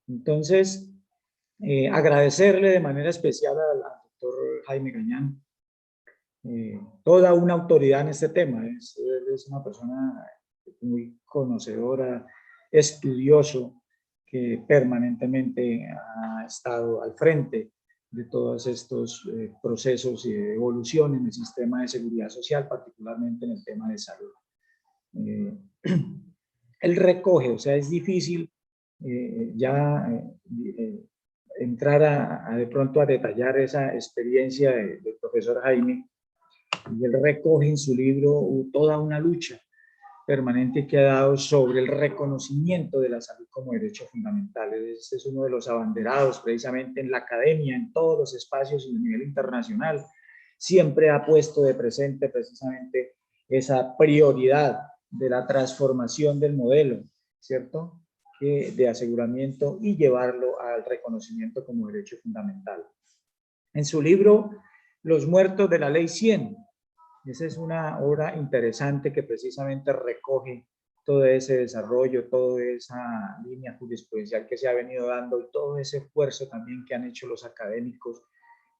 Entonces, agradecerle de manera especial al doctor Jaime Gañán, toda una autoridad en este tema. Es una persona muy conocedora, estudioso, que permanentemente ha estado al frente de todos estos procesos y de evolución en el sistema de seguridad social, particularmente en el tema de salud. Él recoge, o sea, es difícil entrar de pronto a detallar esa experiencia del profesor Jaime, y él recoge en su libro toda una lucha permanente que ha dado sobre el reconocimiento de la salud como derecho fundamental. Este es uno de los abanderados precisamente en la academia, en todos los espacios y a nivel internacional. Siempre ha puesto de presente precisamente esa prioridad de la transformación del modelo, ¿cierto?, de aseguramiento y llevarlo al reconocimiento como derecho fundamental. En su libro, Los muertos de la Ley 100, esa es una obra interesante que precisamente recoge todo ese desarrollo, toda esa línea jurisprudencial que se ha venido dando y todo ese esfuerzo también que han hecho los académicos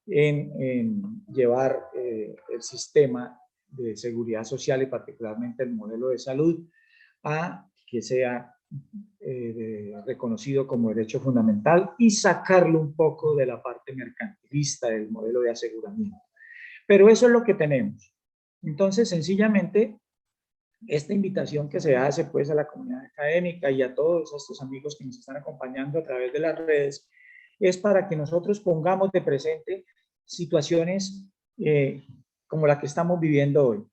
en llevar el sistema de seguridad social y particularmente el modelo de salud a que sea reconocido como derecho fundamental y sacarlo un poco de la parte mercantilista del modelo de aseguramiento. Pero eso es lo que tenemos. Entonces, sencillamente, esta invitación que se hace pues a la comunidad académica y a todos estos amigos que nos están acompañando a través de las redes es para que nosotros pongamos de presente situaciones como la que estamos viviendo hoy,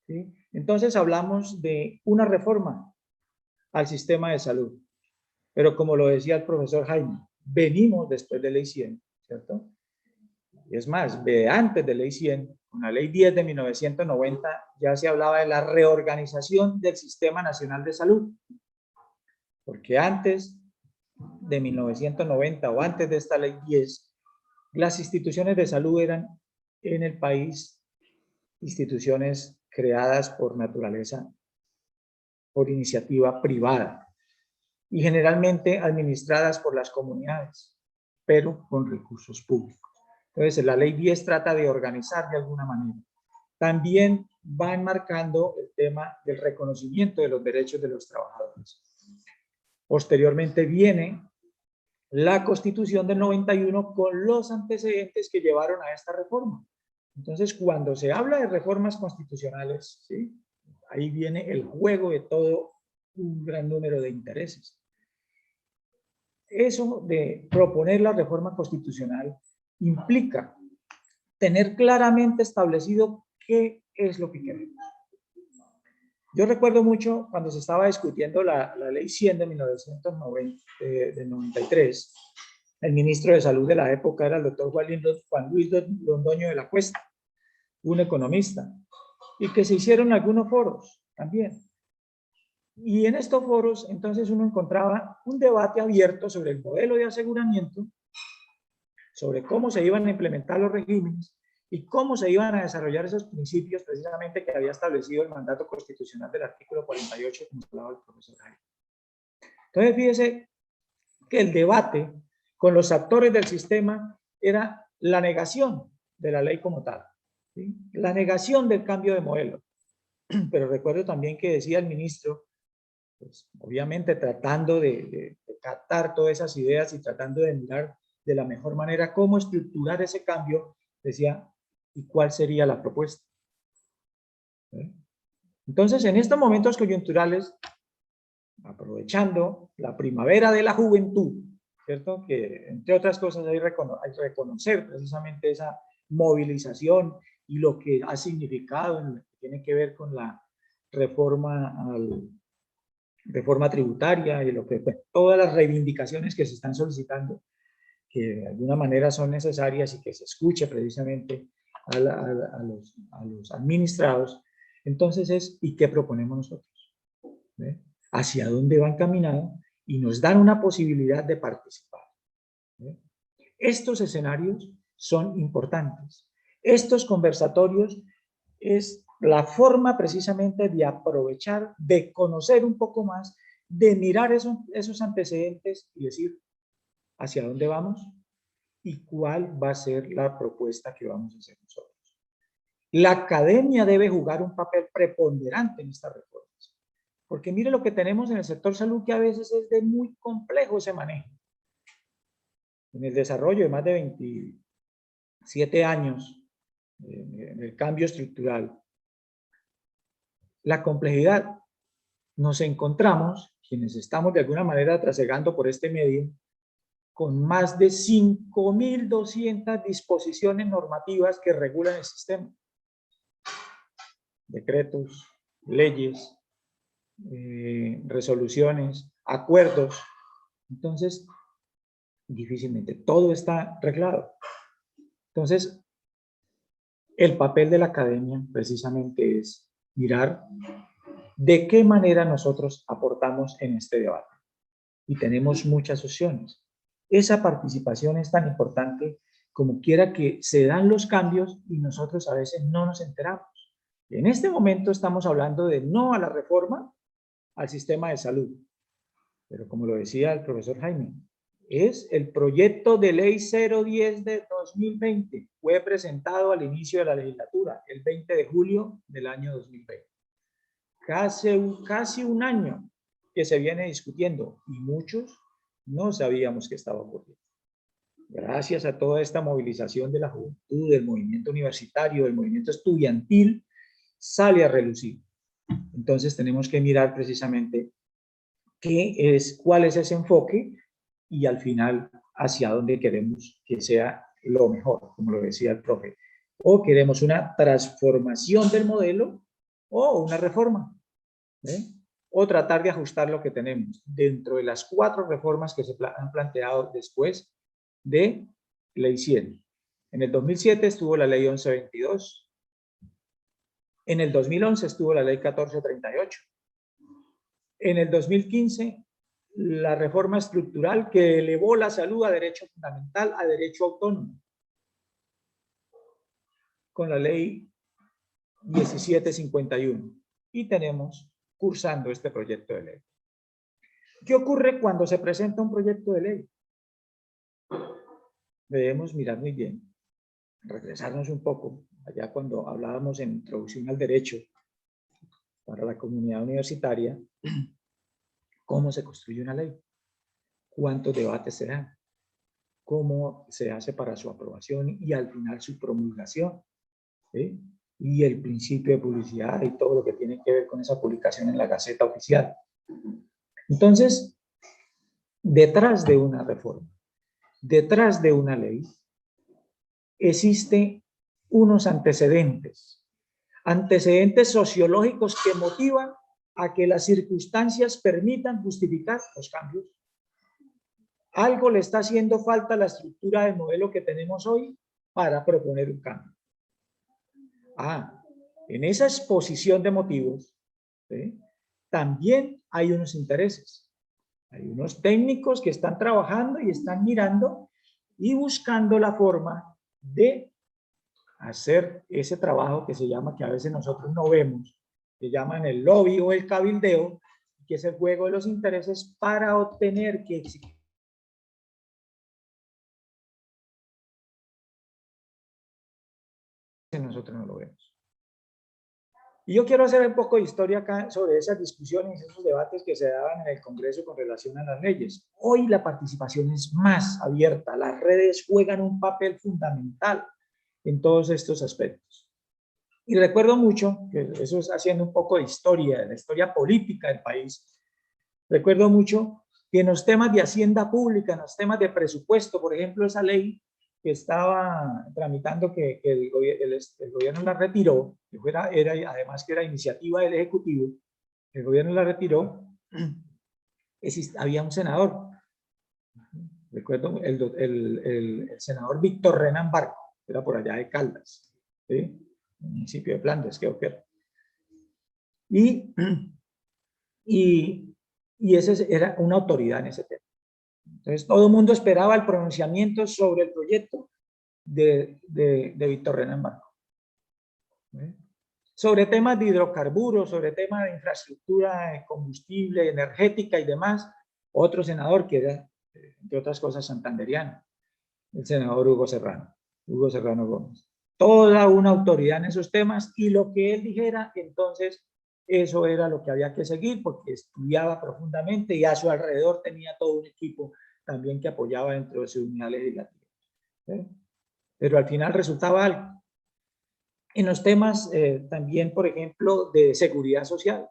¿sí? Entonces hablamos de una reforma al sistema de salud, pero como lo decía el profesor Jaime, venimos después de Ley 100, ¿cierto? Es más, antes de Ley 100, con la Ley 10 de 1990, ya se hablaba de la reorganización del Sistema Nacional de Salud, porque antes de 1990 o antes de esta Ley 10, las instituciones de salud eran en el país instituciones creadas por naturaleza, por iniciativa privada y generalmente administradas por las comunidades, pero con recursos públicos. Entonces, la Ley 10 trata de organizar de alguna manera. También va enmarcando el tema del reconocimiento de los derechos de los trabajadores. Posteriormente viene la Constitución del 91 con los antecedentes que llevaron a esta reforma. Entonces, cuando se habla de reformas constitucionales, ¿sí?, ahí viene el juego de todo un gran número de intereses. Eso de proponer la reforma constitucional implica tener claramente establecido qué es lo que queremos. Yo recuerdo mucho cuando se estaba discutiendo la Ley 100 de 1993, el ministro de Salud de la época era el doctor Juan Luis Londoño de la Cuesta, un economista, y que se hicieron algunos foros también. Y en estos foros, entonces, uno encontraba un debate abierto sobre el modelo de aseguramiento, sobre cómo se iban a implementar los regímenes y cómo se iban a desarrollar esos principios precisamente que había establecido el mandato constitucional del artículo 48, como hablaba el profesor Jaime. Entonces, fíjese que el debate con los actores del sistema era la negación de la ley como tal, ¿sí?, la negación del cambio de modelo. Pero recuerdo también que decía el ministro, pues, obviamente tratando de captar todas esas ideas y tratando de mirar de la mejor manera cómo estructurar ese cambio, decía, ¿y cuál sería la propuesta? Entonces, en estos momentos coyunturales, aprovechando la primavera de la juventud, ¿cierto?, que entre otras cosas hay que reconocer precisamente esa movilización y lo que ha significado en lo que tiene que ver con la reforma tributaria y lo que, pues, todas las reivindicaciones que se están solicitando, que de alguna manera son necesarias y que se escuche precisamente a los administrados. Entonces ¿y qué proponemos nosotros? ¿Ve? ¿Hacia dónde van caminando? Y nos dan una posibilidad de participar. ¿Ve? Estos escenarios son importantes. Estos conversatorios es la forma precisamente de aprovechar, de conocer un poco más, de mirar esos antecedentes y decir hacia dónde vamos y cuál va a ser la propuesta que vamos a hacer nosotros. La academia debe jugar un papel preponderante en estas reformas, porque mire lo que tenemos en el sector salud, que a veces es de muy complejo ese manejo. En el desarrollo de más de 27 años, en el cambio estructural, la complejidad, nos encontramos, quienes estamos de alguna manera trasegando por este medio, con más de 5.200 disposiciones normativas que regulan el sistema. decretos, leyes, resoluciones, acuerdos. Entonces, difícilmente todo está arreglado. Entonces, el papel de la academia precisamente es mirar de qué manera nosotros aportamos en este debate. Y tenemos muchas opciones. Esa participación es tan importante como quiera que se dan los cambios y nosotros a veces no nos enteramos. En este momento estamos hablando de no a la reforma al sistema de salud. Pero como lo decía el profesor Jaime, es el proyecto de ley 010 de 2020. Fue presentado al inicio de la legislatura, el 20 de julio del año 2020. Casi un año que se viene discutiendo y muchos no sabíamos qué estaba ocurriendo. Gracias a toda esta movilización de la juventud, del movimiento universitario, del movimiento estudiantil, sale a relucir. Entonces tenemos que mirar precisamente cuál es ese enfoque y al final hacia dónde queremos que sea lo mejor, como lo decía el profe. O queremos una transformación del modelo o una reforma, o tratar de ajustar lo que tenemos dentro de las 4 reformas que se han planteado después de Ley 100. En el 2007 estuvo la Ley 1122, en el 2011 estuvo la Ley 1438, en el 2015 la reforma estructural que elevó la salud a derecho fundamental, a derecho autónomo, con la Ley 1751. Y tenemos cursando este proyecto de ley. ¿Qué ocurre cuando se presenta un proyecto de ley? Debemos mirar muy bien, regresarnos un poco, allá cuando hablábamos en introducción al derecho para la comunidad universitaria, cómo se construye una ley, cuántos debates se dan, cómo se hace para su aprobación y al final su promulgación, ¿sí? Y el principio de publicidad y todo lo que tiene que ver con esa publicación en la Gaceta Oficial. Entonces, detrás de una reforma, detrás de una ley, existen unos antecedentes sociológicos que motivan a que las circunstancias permitan justificar los cambios. Algo le está haciendo falta a la estructura del modelo que tenemos hoy para proponer un cambio. En esa exposición de motivos, ¿sí?, también hay unos intereses. Hay unos técnicos que están trabajando y están mirando y buscando la forma de hacer ese trabajo que se llama, que a veces nosotros no vemos, que llaman el lobby o el cabildeo, que es el juego de los intereses para obtener que nosotros no lo vemos. Y yo quiero hacer un poco de historia acá sobre esas discusiones, esos debates que se daban en el Congreso con relación a las leyes. Hoy la participación es más abierta, las redes juegan un papel fundamental en todos estos aspectos. Y recuerdo mucho, que eso es haciendo un poco de historia, de la historia política del país, recuerdo mucho que en los temas de hacienda pública, en los temas de presupuesto, por ejemplo, esa ley que estaba tramitando, que el gobierno la retiró, que además que era iniciativa del Ejecutivo, el gobierno la retiró, había un senador, recuerdo el senador Víctor Renan Barco, que era por allá de Caldas, ¿sí?, municipio de Flandes, creo que era. Y ese era una autoridad en ese tema. Entonces, todo el mundo esperaba el pronunciamiento sobre el proyecto de Víctor Renan Barco. Sobre temas de hidrocarburos, sobre temas de infraestructura de combustible, energética y demás, otro senador que era, entre otras cosas, santanderiano, el senador Hugo Serrano Gómez. Toda una autoridad en esos temas, y lo que él dijera, entonces, eso era lo que había que seguir, porque estudiaba profundamente y a su alrededor tenía todo un equipo también que apoyaba dentro de su unidad legislativa. Pero al final resultaba algo. En los temas también, por ejemplo, de seguridad social,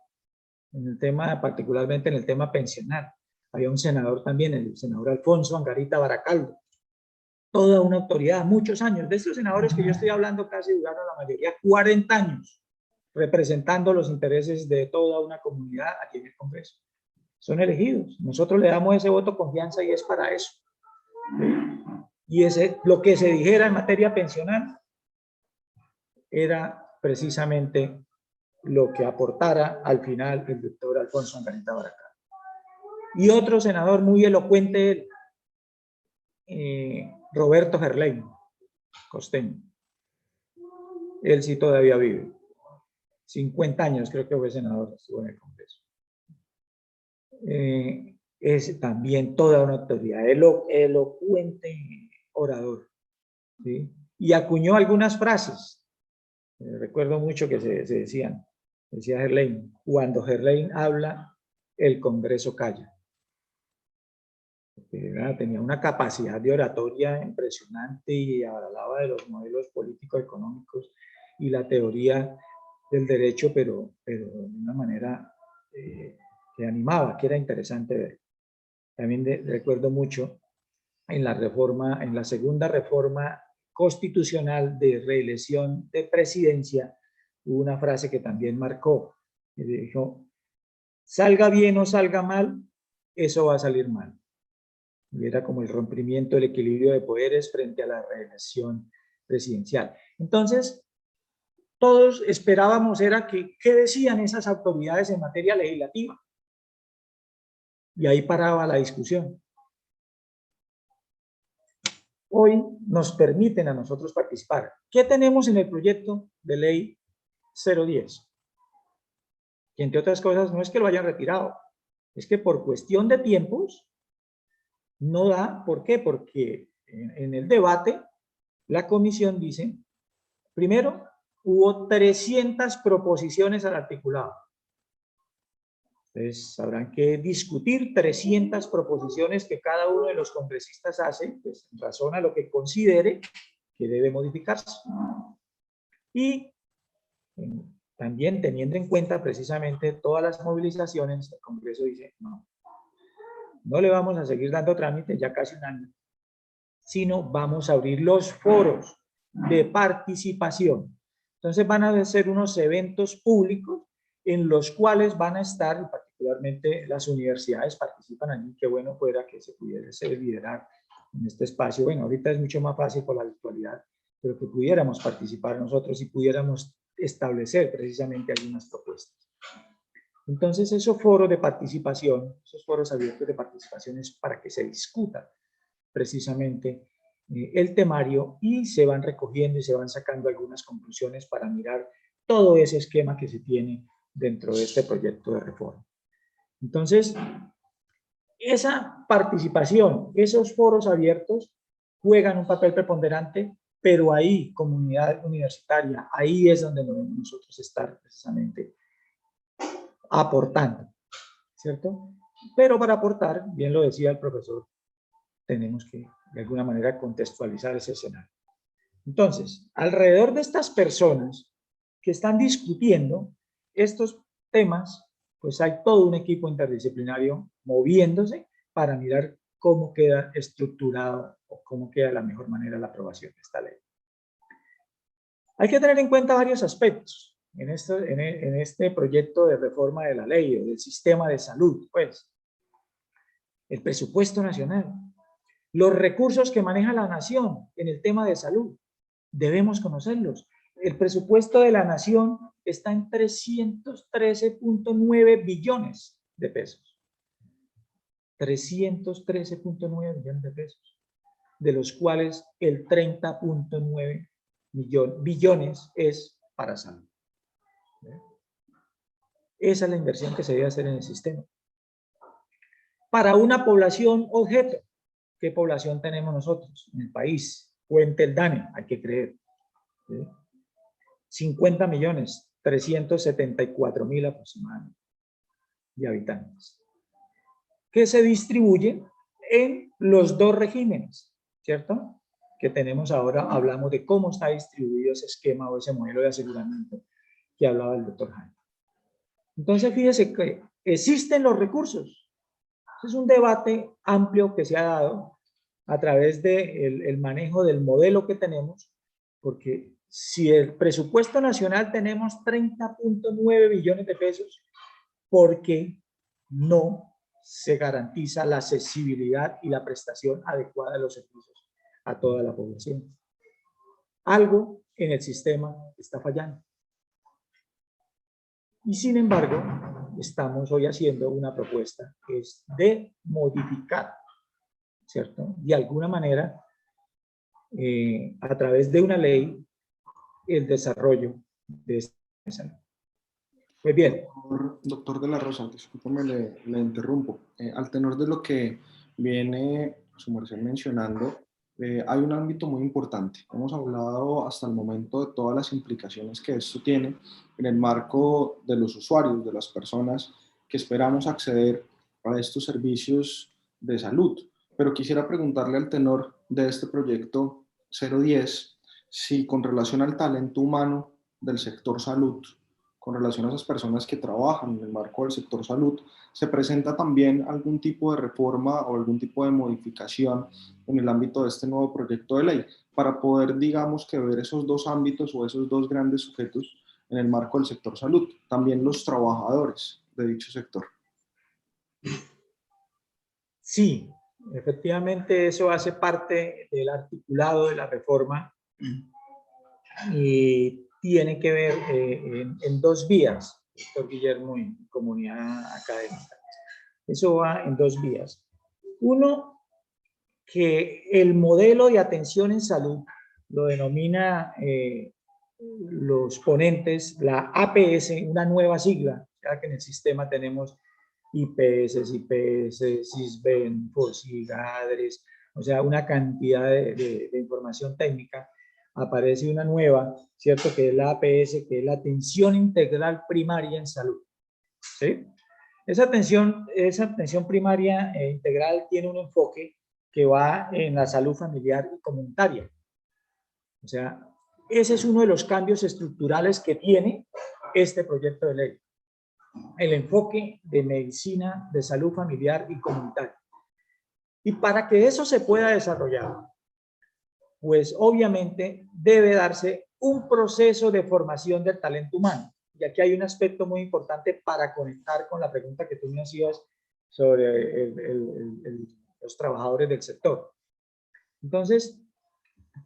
en el tema, particularmente en el tema pensional, había un senador también, el senador Alfonso Angarita Baracaldo, toda una autoridad, muchos años. De estos senadores que yo estoy hablando casi duraron la mayoría 40 años. representando los intereses de toda una comunidad aquí en el Congreso. Son elegidos. Nosotros le damos ese voto de confianza y es para eso. ¿Sí? Y lo que se dijera en materia pensional era precisamente lo que aportara al final el doctor Alfonso Angarita Baracá. Y otro senador muy elocuente, Roberto Gerlain, costeño. Él sí todavía vive. 50 años creo que fue senador, estuvo en el Congreso. Es también toda una autoridad, elocuente orador, ¿sí? Y acuñó algunas frases. Recuerdo mucho que se decían, decía Gerlain, cuando Gerlain habla, el Congreso calla. Tenía una capacidad de oratoria impresionante y hablaba de los modelos políticos, económicos y la teoría del derecho, pero de una manera que animaba, que era interesante ver. También recuerdo mucho en la segunda reforma constitucional de reelección de presidencia, hubo una frase que también marcó, que dijo, salga bien o salga mal, eso va a salir mal. Y era como el rompimiento del equilibrio de poderes frente a la reelección presidencial. Entonces, todos esperábamos era que, ¿qué decían esas autoridades en materia legislativa? Y ahí paraba la discusión. Hoy nos permiten a nosotros participar. ¿Qué tenemos en el proyecto de ley 010? Que entre otras cosas no es que lo hayan retirado, es que por cuestión de tiempos no da. ¿Por qué? Porque en el debate la comisión dice, primero, hubo 300 proposiciones al articulado. Entonces, habrán que discutir 300 proposiciones que cada uno de los congresistas hace, pues en razón a lo que considere que debe modificarse. Y también teniendo en cuenta precisamente todas las movilizaciones, el Congreso dice, no le vamos a seguir dando trámite ya casi un año, sino vamos a abrir los foros de participación. Entonces van a ser unos eventos públicos en los cuales van a estar, particularmente las universidades participan allí, qué bueno fuera que se pudiese liderar en este espacio. Bueno, ahorita es mucho más fácil por la virtualidad, pero que pudiéramos participar nosotros y pudiéramos establecer precisamente algunas propuestas. Entonces, esos foros de participación, esos foros abiertos de participación es para que se discuta precisamente el temario y se van recogiendo y se van sacando algunas conclusiones para mirar todo ese esquema que se tiene dentro de este proyecto de reforma. Entonces, esa participación, esos foros abiertos juegan un papel preponderante, pero ahí, comunidad universitaria, ahí es donde debemos nosotros estar precisamente aportando, ¿cierto? Pero para aportar, bien lo decía el profesor, tenemos que de alguna manera contextualizar ese escenario. Entonces, alrededor de estas personas que están discutiendo estos temas, pues hay todo un equipo interdisciplinario moviéndose para mirar cómo queda estructurado o cómo queda la mejor manera la aprobación de esta ley. Hay que tener en cuenta varios aspectos en este proyecto de reforma de la ley o del sistema de salud, pues. El presupuesto nacional, los recursos que maneja la nación en el tema de salud, debemos conocerlos. El presupuesto de la nación está en 313.9 billones de pesos. 313.9 billones de pesos, de los cuales el 30.9 billones es para salud. Esa es la inversión que se debe hacer en el sistema. Para una población objeto, ¿qué población tenemos nosotros en el país? Cuenta el DANE, hay que creer. ¿Sí? 50.374.000 aproximadamente de habitantes, que se distribuyen en los dos regímenes, ¿cierto? Que tenemos ahora, hablamos de cómo está distribuido ese esquema o ese modelo de aseguramiento que hablaba el doctor Jaime. Entonces, fíjese que existen los recursos. Es un debate amplio que se ha dado a través del manejo del modelo que tenemos, porque si el presupuesto nacional tenemos 30.9 billones de pesos, ¿por qué no se garantiza la accesibilidad y la prestación adecuada de los servicios a toda la población? Algo en el sistema está fallando. Y sin embargo, estamos hoy haciendo una propuesta que es de modificar, ¿cierto? De alguna manera, a través de una ley, el desarrollo de esta salud. Pues bien. Doctor de la Rosa, discúlpeme, le interrumpo. Al tenor de lo que viene su merced mencionando, hay un ámbito muy importante. Hemos hablado hasta el momento de todas las implicaciones que esto tiene en el marco de los usuarios, de las personas que esperamos acceder a estos servicios de salud. Pero quisiera preguntarle al tenor de este proyecto 010 si con relación al talento humano del sector salud, con relación a esas personas que trabajan en el marco del sector salud, ¿se presenta también algún tipo de reforma o algún tipo de modificación en el ámbito de este nuevo proyecto de ley para poder, digamos, que ver esos dos ámbitos o esos dos grandes sujetos en el marco del sector salud, también los trabajadores de dicho sector? Sí, efectivamente eso hace parte del articulado de la reforma y tiene que ver en dos vías, doctor Guillermo, en comunidad académica. Eso va en dos vías. Uno, que el modelo de atención en salud lo denomina los ponentes la APS, una nueva sigla, ya que en el sistema tenemos IPS, SISBEN, FOSIG, ADRES, o sea, una cantidad de información técnica. Aparece una nueva, ¿cierto? Que es la APS, que es la atención integral primaria en salud. ¿Sí? Esa atención primaria integral tiene un enfoque que va en la salud familiar y comunitaria. O sea, ese es uno de los cambios estructurales que tiene este proyecto de ley. El enfoque de medicina, de salud familiar y comunitaria. Y para que eso se pueda desarrollar, pues obviamente debe darse un proceso de formación del talento humano. Y aquí hay un aspecto muy importante para conectar con la pregunta que tú me hacías sobre los trabajadores del sector. Entonces,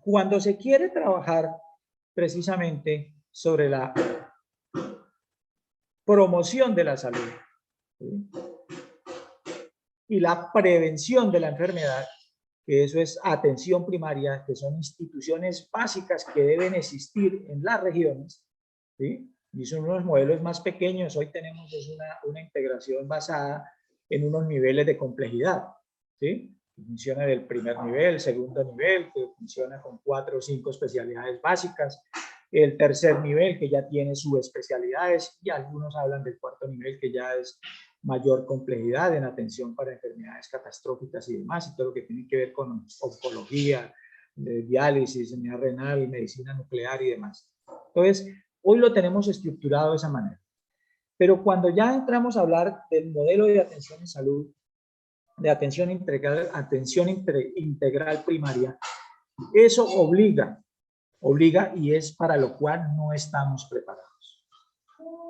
cuando se quiere trabajar precisamente sobre la promoción de la salud, ¿sí?, y la prevención de la enfermedad, que eso es atención primaria, que son instituciones básicas que deben existir en las regiones, ¿sí? Y son unos modelos más pequeños. Hoy tenemos una integración basada en unos niveles de complejidad, ¿sí? Que funciona del primer nivel, segundo nivel, que funciona con 4 o 5 especialidades básicas, el tercer nivel que ya tiene subespecialidades, y algunos hablan del cuarto nivel que ya es mayor complejidad en atención para enfermedades catastróficas y demás, y todo lo que tiene que ver con oncología, diálisis, sanidad renal, medicina nuclear y demás. Entonces, hoy lo tenemos estructurado de esa manera. Pero cuando ya entramos a hablar del modelo de atención en salud, de atención integral primaria, eso obliga y es para lo cual no estamos preparados.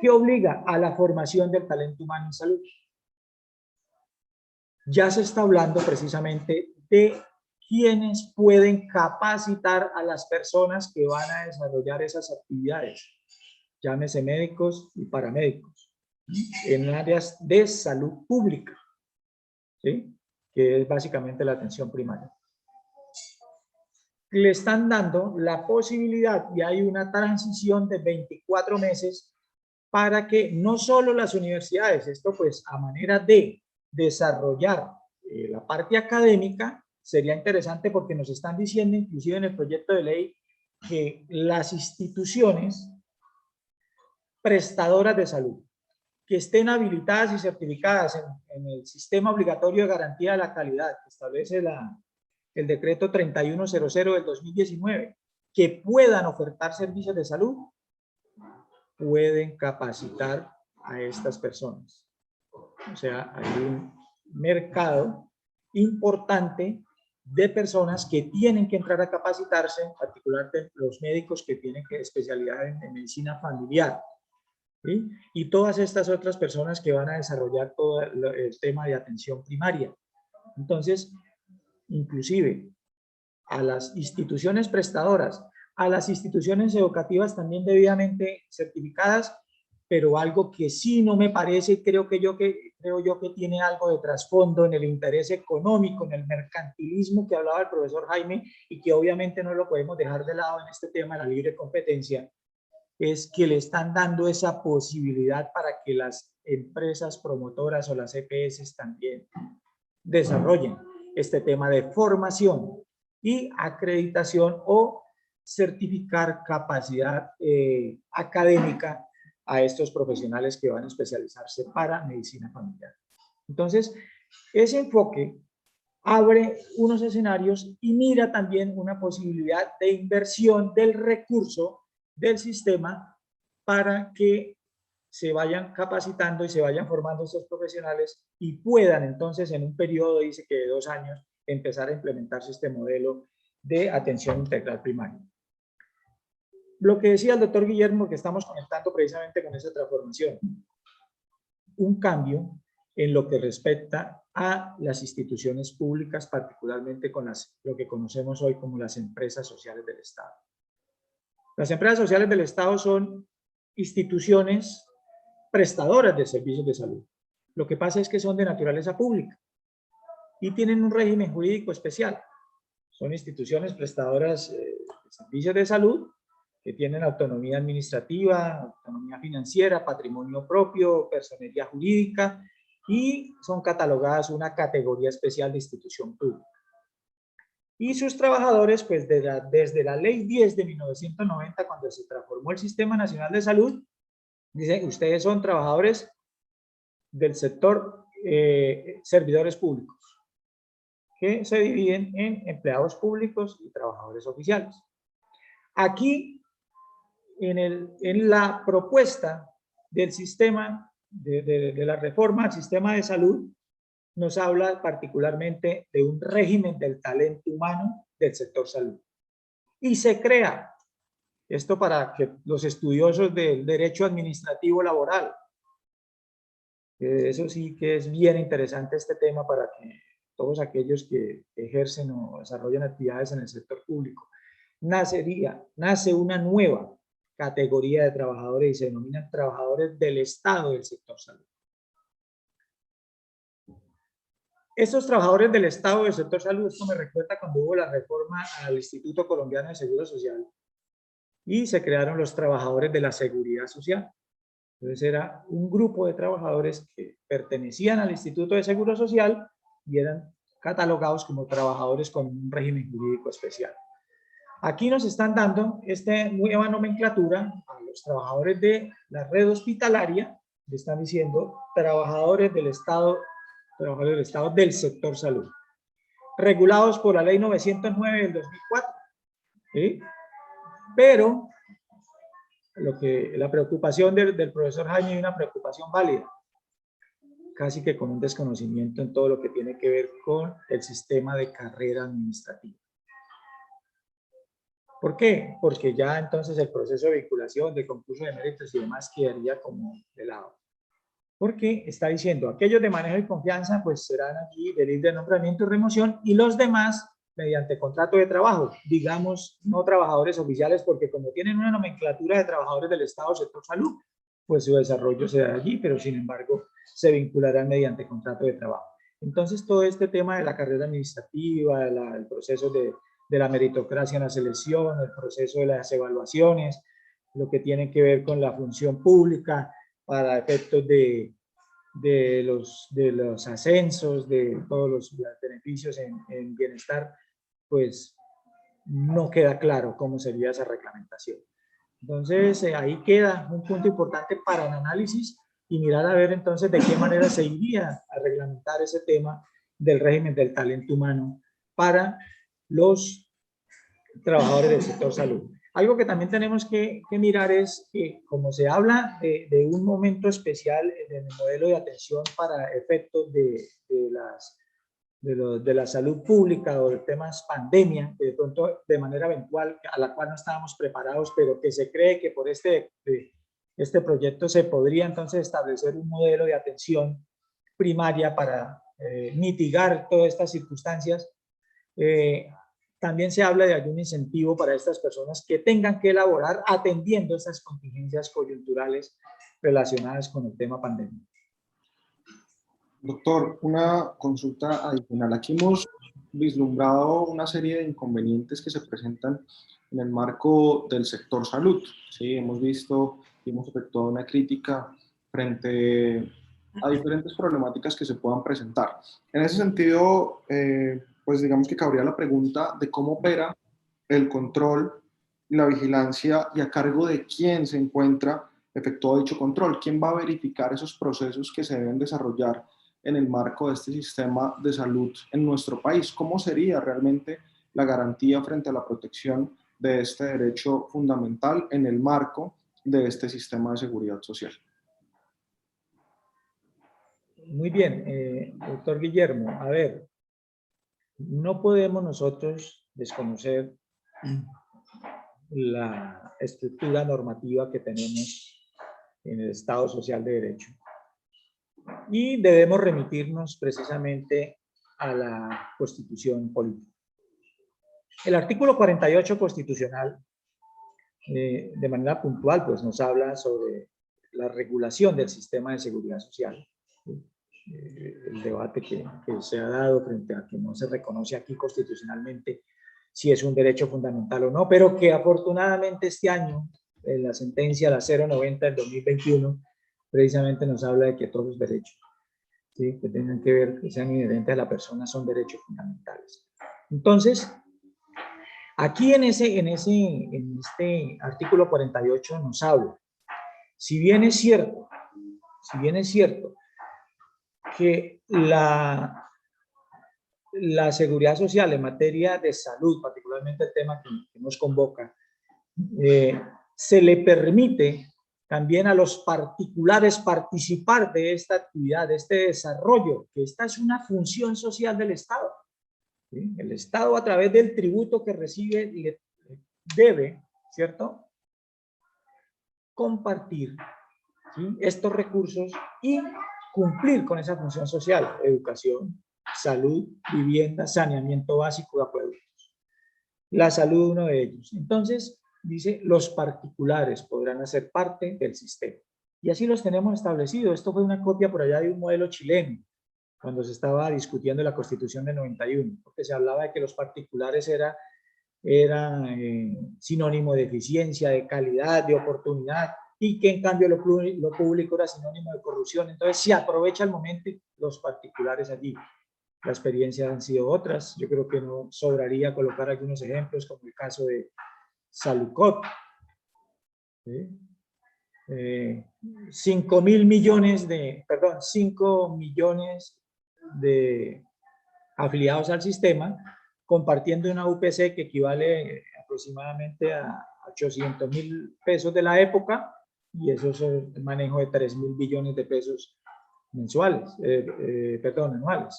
¿Qué obliga? A la formación del talento humano en salud. Ya se está hablando precisamente de quiénes pueden capacitar a las personas que van a desarrollar esas actividades, llámese médicos y paramédicos, en áreas de salud pública, ¿sí?, que es básicamente la atención primaria. Le están dando la posibilidad, y hay una transición de 24 meses para que no solo las universidades, esto pues a manera de desarrollar la parte académica, sería interesante porque nos están diciendo inclusive en el proyecto de ley que las instituciones prestadoras de salud que estén habilitadas y certificadas en el sistema obligatorio de garantía de la calidad que establece el decreto 3100 del 2019, que puedan ofertar servicios de salud, pueden capacitar a estas personas. O sea, hay un mercado importante de personas que tienen que entrar a capacitarse, particularmente los médicos que tienen especialidad en medicina familiar, ¿sí? Y todas estas otras personas que van a desarrollar todo el tema de atención primaria. Entonces, inclusive a las instituciones prestadoras, a las instituciones educativas también debidamente certificadas, pero algo que sí no me parece, creo yo que tiene algo de trasfondo en el interés económico, en el mercantilismo que hablaba el profesor Jaime, y que obviamente no lo podemos dejar de lado en este tema de la libre competencia, es que le están dando esa posibilidad para que las empresas promotoras o las EPS también desarrollen este tema de formación y acreditación o certificar capacidad académica a estos profesionales que van a especializarse para medicina familiar. Entonces, ese enfoque abre unos escenarios y mira también una posibilidad de inversión del recurso del sistema para que se vayan capacitando y se vayan formando estos profesionales y puedan entonces en un periodo, dice que de 2 años, empezar a implementarse este modelo de atención integral primaria. Lo que decía el doctor Guillermo, que estamos conectando precisamente con esa transformación, un cambio en lo que respecta a las instituciones públicas, particularmente con lo que conocemos hoy como las empresas sociales del Estado. Las empresas sociales del Estado son instituciones prestadoras de servicios de salud. Lo que pasa es que son de naturaleza pública y tienen un régimen jurídico especial. Son instituciones prestadoras de servicios de salud que tienen autonomía administrativa, autonomía financiera, patrimonio propio, personería jurídica y son catalogadas una categoría especial de institución pública. Y sus trabajadores, pues desde la Ley 10 de 1990, cuando se transformó el Sistema Nacional de Salud, dicen, ustedes son trabajadores del sector servidores públicos, que se dividen en empleados públicos y trabajadores oficiales. Aquí, en la propuesta del sistema, de la reforma al sistema de salud, nos habla particularmente de un régimen del talento humano del sector salud. Y se crea, esto para que los estudiosos del derecho administrativo laboral, eso sí que es bien interesante este tema para que todos aquellos que ejercen o desarrollan actividades en el sector público, nace una nueva categoría de trabajadores y se denominan trabajadores del Estado del sector salud. Estos trabajadores del Estado del sector salud, esto me recuerda cuando hubo la reforma al Instituto Colombiano de Seguro Social y se crearon los trabajadores de la Seguridad Social. Entonces era un grupo de trabajadores que pertenecían al Instituto de Seguro Social y eran catalogados como trabajadores con un régimen jurídico especial. Aquí nos están dando esta nueva nomenclatura a los trabajadores de la red hospitalaria, le están diciendo trabajadores del Estado del sector salud, regulados por la Ley 909 del 2004. ¿Sí? Pero la preocupación del profesor Jaime es una preocupación válida, casi que con un desconocimiento en todo lo que tiene que ver con el sistema de carrera administrativa. ¿Por qué? Porque ya entonces el proceso de vinculación, de concurso de méritos y demás quedaría como de lado. Porque está diciendo, aquellos de manejo y confianza pues serán aquí de libre nombramiento y remoción y los demás mediante contrato de trabajo, digamos no trabajadores oficiales porque como tienen una nomenclatura de trabajadores del Estado sector salud, pues su desarrollo se da allí, pero sin embargo se vincularán mediante contrato de trabajo. Entonces todo este tema de la carrera administrativa, el proceso de la meritocracia en la selección, el proceso de las evaluaciones, lo que tiene que ver con la función pública, para efectos de los ascensos, de todos los beneficios en bienestar, pues no queda claro cómo sería esa reglamentación. Entonces, ahí queda un punto importante para el análisis y mirar a ver entonces de qué manera se iría a reglamentar ese tema del régimen del talento humano para los trabajadores del sector salud. Algo que también tenemos que mirar es que como se habla de un momento especial en el modelo de atención para efectos de de la salud pública o de temas pandemia, que de pronto de manera eventual, a la cual no estábamos preparados, pero que se cree que por este proyecto se podría entonces establecer un modelo de atención primaria para mitigar todas estas circunstancias. También se habla de algún incentivo para estas personas que tengan que elaborar atendiendo estas contingencias coyunturales relacionadas con el tema pandemia. Doctor, una consulta adicional. Aquí hemos vislumbrado una serie de inconvenientes que se presentan en el marco del sector salud. Sí, hemos visto y hemos efectuado una crítica frente a diferentes problemáticas que se puedan presentar. En ese sentido, pues digamos que cabría la pregunta de cómo opera el control y la vigilancia y a cargo de quién se encuentra efectuado dicho control. ¿Quién va a verificar esos procesos que se deben desarrollar en el marco de este sistema de salud en nuestro país? ¿Cómo sería realmente la garantía frente a la protección de este derecho fundamental en el marco de este sistema de seguridad social? Muy bien, doctor Guillermo. A ver, no podemos nosotros desconocer la estructura normativa que tenemos en el Estado Social de Derecho. Y debemos remitirnos precisamente a la Constitución política. El artículo 48 constitucional, de manera puntual, pues nos habla sobre la regulación del sistema de seguridad social. El debate que se ha dado frente a que no se reconoce aquí constitucionalmente si es un derecho fundamental o no, pero que afortunadamente este año, en la sentencia, la 090 del 2021, precisamente nos habla de que todos los derechos, ¿sí?, que tengan que ver, que sean inherentes a la persona, son derechos fundamentales. Entonces, aquí en este artículo 48 nos habla, si bien es cierto que la seguridad social en materia de salud, particularmente el tema que nos convoca, se le permite también a los particulares participar de esta actividad, de este desarrollo, que esta es una función social del Estado. ¿Sí? El Estado, a través del tributo que recibe, le debe, ¿cierto?, compartir, ¿sí?, estos recursos y cumplir con esa función social: educación, salud, vivienda, saneamiento básico de acueductos. La salud, uno de ellos. Entonces, dice, los particulares podrán hacer parte del sistema. Y así los tenemos establecidos. Esto fue una copia por allá de un modelo chileno, cuando se estaba discutiendo la Constitución del 91, porque se hablaba de que los particulares era sinónimo de eficiencia, de calidad, de oportunidad, y que en cambio lo público era sinónimo de corrupción. Entonces se aprovecha el momento los particulares allí. La experiencia han sido otras. Yo creo que no sobraría colocar algunos ejemplos, como el caso de Salucot. ¿Sí? 5 millones de afiliados al sistema, compartiendo una UPC que equivale aproximadamente a 800.000 pesos de la época, y eso es el manejo de 3.000 billones de pesos mensuales, anuales.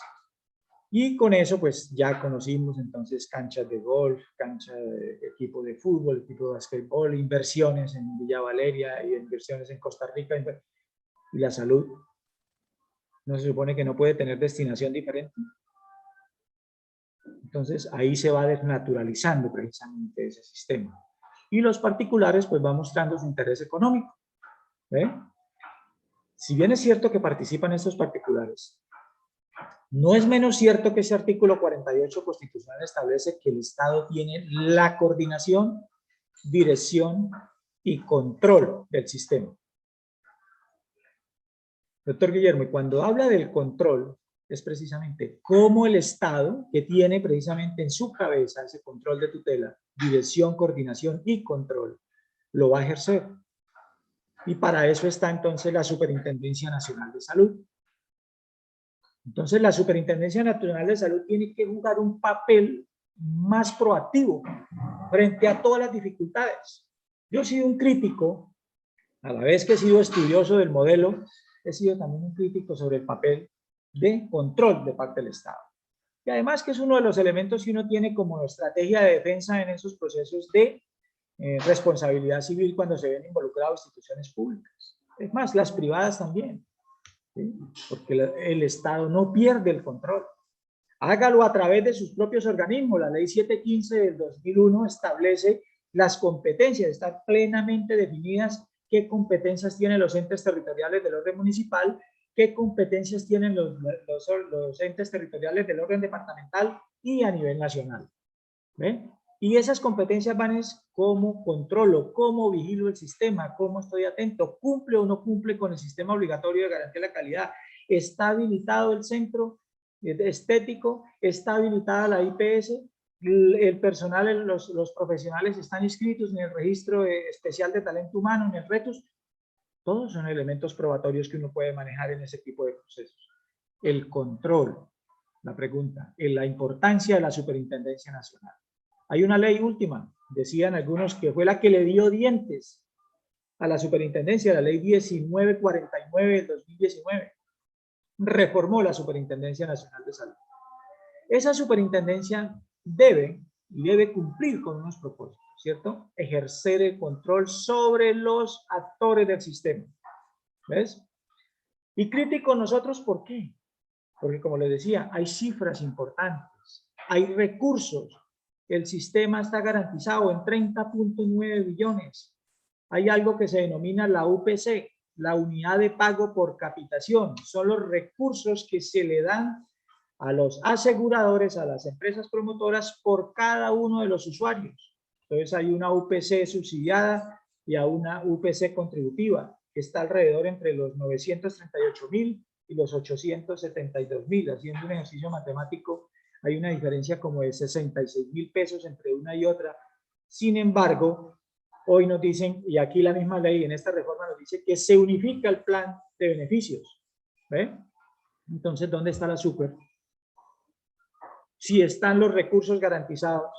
Y con eso pues ya conocimos entonces canchas de golf, canchas de equipo de fútbol, equipo de basquetbol, inversiones en Villa Valeria y inversiones en Costa Rica. Y la salud, ¿no se supone que no puede tener destinación diferente? Entonces ahí se va desnaturalizando precisamente ese sistema. Y los particulares pues van mostrando su interés económico. Si bien es cierto que participan estos particulares, no es menos cierto que ese artículo 48 constitucional establece que el Estado tiene la coordinación, dirección y control del sistema. Doctor Guillermo, y cuando habla del control, es precisamente cómo el Estado, que tiene precisamente en su cabeza ese control de tutela, dirección, coordinación y control, lo va a ejercer. Y para eso está entonces la Superintendencia Nacional de Salud. Entonces la Superintendencia Nacional de Salud tiene que jugar un papel más proactivo frente a todas las dificultades. Yo he sido un crítico, a la vez que he sido estudioso del modelo, he sido también un crítico sobre el papel de control de parte del Estado. Y además que es uno de los elementos que uno tiene como estrategia de defensa en esos procesos de responsabilidad civil cuando se ven involucradas instituciones públicas. Es más, las privadas también, ¿sí? Porque el Estado no pierde el control. Hágalo a través de sus propios organismos. La ley 715 del 2001 establece las competencias, están plenamente definidas qué competencias tienen los entes territoriales del orden municipal, qué competencias tienen los entes territoriales del orden departamental y a nivel nacional. ¿Ve? Y esas competencias van es cómo controlo, cómo vigilo el sistema, cómo estoy atento, cumple o no cumple con el sistema obligatorio de garantía de la calidad, está habilitado el centro estético, está habilitada la IPS, el personal, los profesionales están inscritos en el registro especial de talento humano, en el RETUS. Todos son elementos probatorios que uno puede manejar en ese tipo de procesos. El control, la pregunta, la importancia de la Superintendencia Nacional. Hay una ley última, decían algunos, que fue la que le dio dientes a la superintendencia, la ley 1949 del 2019. Reformó la Superintendencia Nacional de Salud. Esa superintendencia debe cumplir con unos propósitos, ¿cierto? Ejercer el control sobre los actores del sistema. ¿Ves? Y críticos nosotros, ¿por qué? Porque, como les decía, hay cifras importantes, hay recursos. El sistema está garantizado en 30.9 billones. Hay algo que se denomina la UPC, la unidad de pago por capitación. Son los recursos que se le dan a los aseguradores, a las empresas promotoras por cada uno de los usuarios. Entonces hay una UPC subsidiada y a una UPC contributiva, que está alrededor entre los 938.000 y los 872.000. Haciendo un ejercicio matemático, hay una diferencia como de 66.000 pesos entre una y otra. Sin embargo, hoy nos dicen, y aquí la misma ley en esta reforma nos dice que se unifica el plan de beneficios. ¿Ve? Entonces, ¿dónde está la super? Si están los recursos garantizados,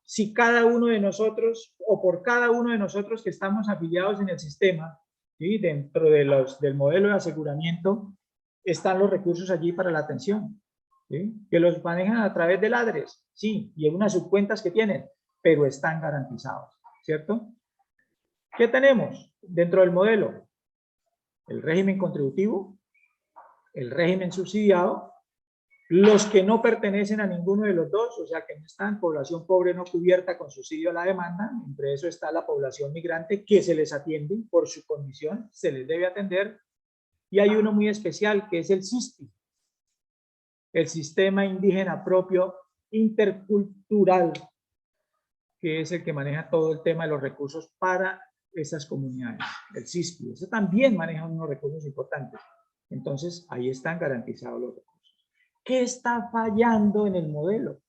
si cada uno de nosotros, o por cada uno de nosotros que estamos afiliados en el sistema, ¿sí? Dentro de del modelo de aseguramiento, están los recursos allí para la atención. ¿Sí? Que los manejan a través del ADRES, sí, y en unas subcuentas que tienen, pero están garantizados, ¿cierto? ¿Qué tenemos dentro del modelo? El régimen contributivo, el régimen subsidiado, los que no pertenecen a ninguno de los dos, o sea que no están, población pobre no cubierta con subsidio a la demanda, entre eso está la población migrante, que se les atiende por su condición, se les debe atender, y hay uno muy especial que es el SISTI, el Sistema Indígena Propio Intercultural, que es el que maneja todo el tema de los recursos para esas comunidades, el SISPI. Eso también maneja unos recursos importantes. Entonces, ahí están garantizados los recursos. ¿Qué está fallando en el modelo?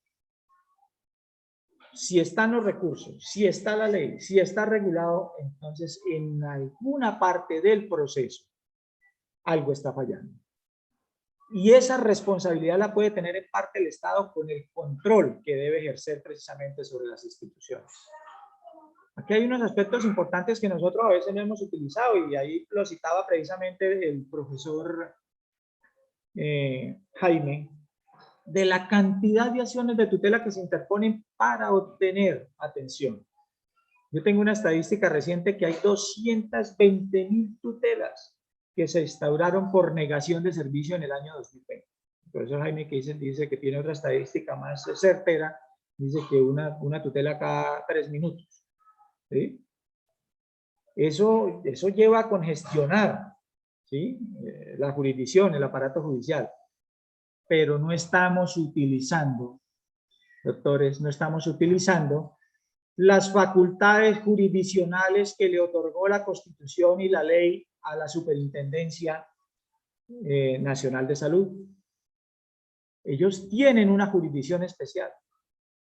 Si están los recursos, si está la ley, si está regulado, entonces en alguna parte del proceso algo está fallando. Y esa responsabilidad la puede tener en parte el Estado con el control que debe ejercer precisamente sobre las instituciones. Aquí hay unos aspectos importantes que nosotros a veces no hemos utilizado y ahí lo citaba precisamente el profesor Jaime, de la cantidad de acciones de tutela que se interponen para obtener atención. Yo tengo una estadística reciente que hay 220.000 tutelas que se instauraron por negación de servicio en el año 2020. El profesor Jaime que dice que tiene otra estadística más certera, dice que una tutela cada 3 minutos. ¿Sí? Eso lleva a congestionar, ¿sí? La jurisdicción, el aparato judicial, pero no estamos utilizando, doctores, no estamos utilizando las facultades jurisdiccionales que le otorgó la Constitución y la ley a la Superintendencia Nacional de Salud. Ellos tienen una jurisdicción especial,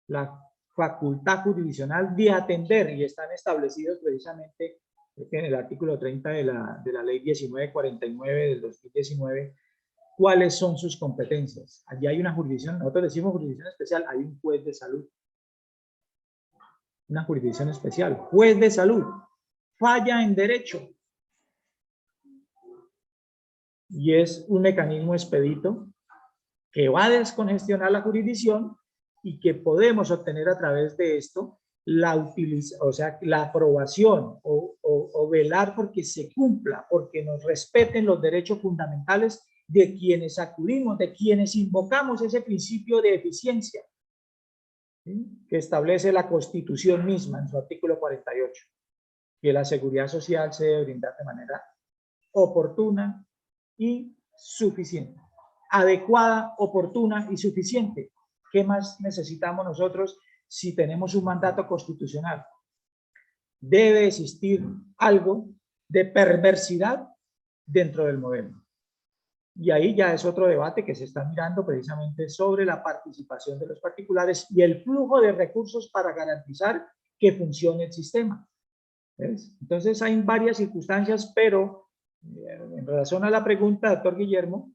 la facultad jurisdiccional de atender, y están establecidos precisamente en el artículo 30 de la ley 1949 del 2019, cuáles son sus competencias. Allí hay una jurisdicción, nosotros decimos jurisdicción especial, hay un juez de salud. Una jurisdicción especial, juez de salud, falla en derecho. Y es un mecanismo expedito que va a descongestionar la jurisdicción y que podemos obtener a través de esto la aprobación o velar porque se cumpla, porque nos respeten los derechos fundamentales de quienes acudimos, de quienes invocamos ese principio de eficiencia, ¿sí?, que establece la Constitución misma en su artículo 48, que la seguridad social se debe brindar de manera oportuna y suficiente, adecuada, oportuna y suficiente. ¿Qué más necesitamos nosotros si tenemos un mandato constitucional? Debe existir algo de perversidad dentro del modelo. Y ahí ya es otro debate que se está mirando precisamente sobre la participación de los particulares y el flujo de recursos para garantizar que funcione el sistema. ¿Ves? Entonces hay varias circunstancias, pero en relación a la pregunta, doctor Guillermo,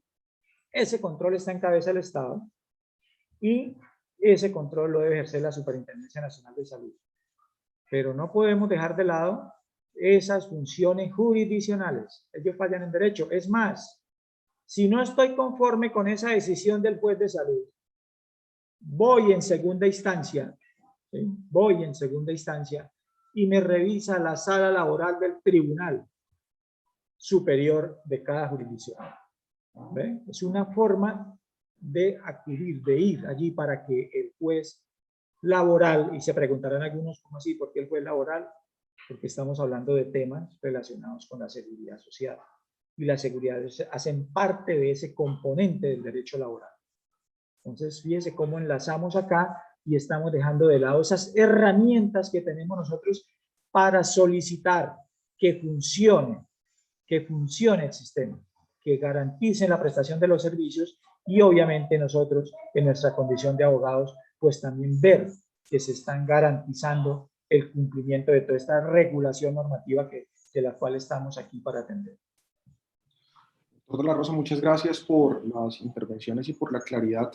ese control está en cabeza del Estado y ese control lo debe ejercer la Superintendencia Nacional de Salud. Pero no podemos dejar de lado esas funciones jurisdiccionales. Ellos fallan en derecho. Es más, si no estoy conforme con esa decisión del juez de salud, voy en segunda instancia, ¿sí?, voy en segunda instancia y me revisa la sala laboral del tribunal superior de cada jurisdicción. ¿Ve? Es una forma de acudir, de ir allí para que el juez laboral, y se preguntarán algunos, ¿cómo así? ¿Por qué el juez laboral? Porque estamos hablando de temas relacionados con la seguridad social. Y la seguridad hacen parte de ese componente del derecho laboral. Entonces, fíjese cómo enlazamos acá y estamos dejando de lado esas herramientas que tenemos nosotros para solicitar que funcione el sistema, que garantice la prestación de los servicios y obviamente nosotros, en nuestra condición de abogados, pues también ver que se están garantizando el cumplimiento de toda esta regulación normativa de la cual estamos aquí para atender. Doctor de la Rosa, muchas gracias por las intervenciones y por la claridad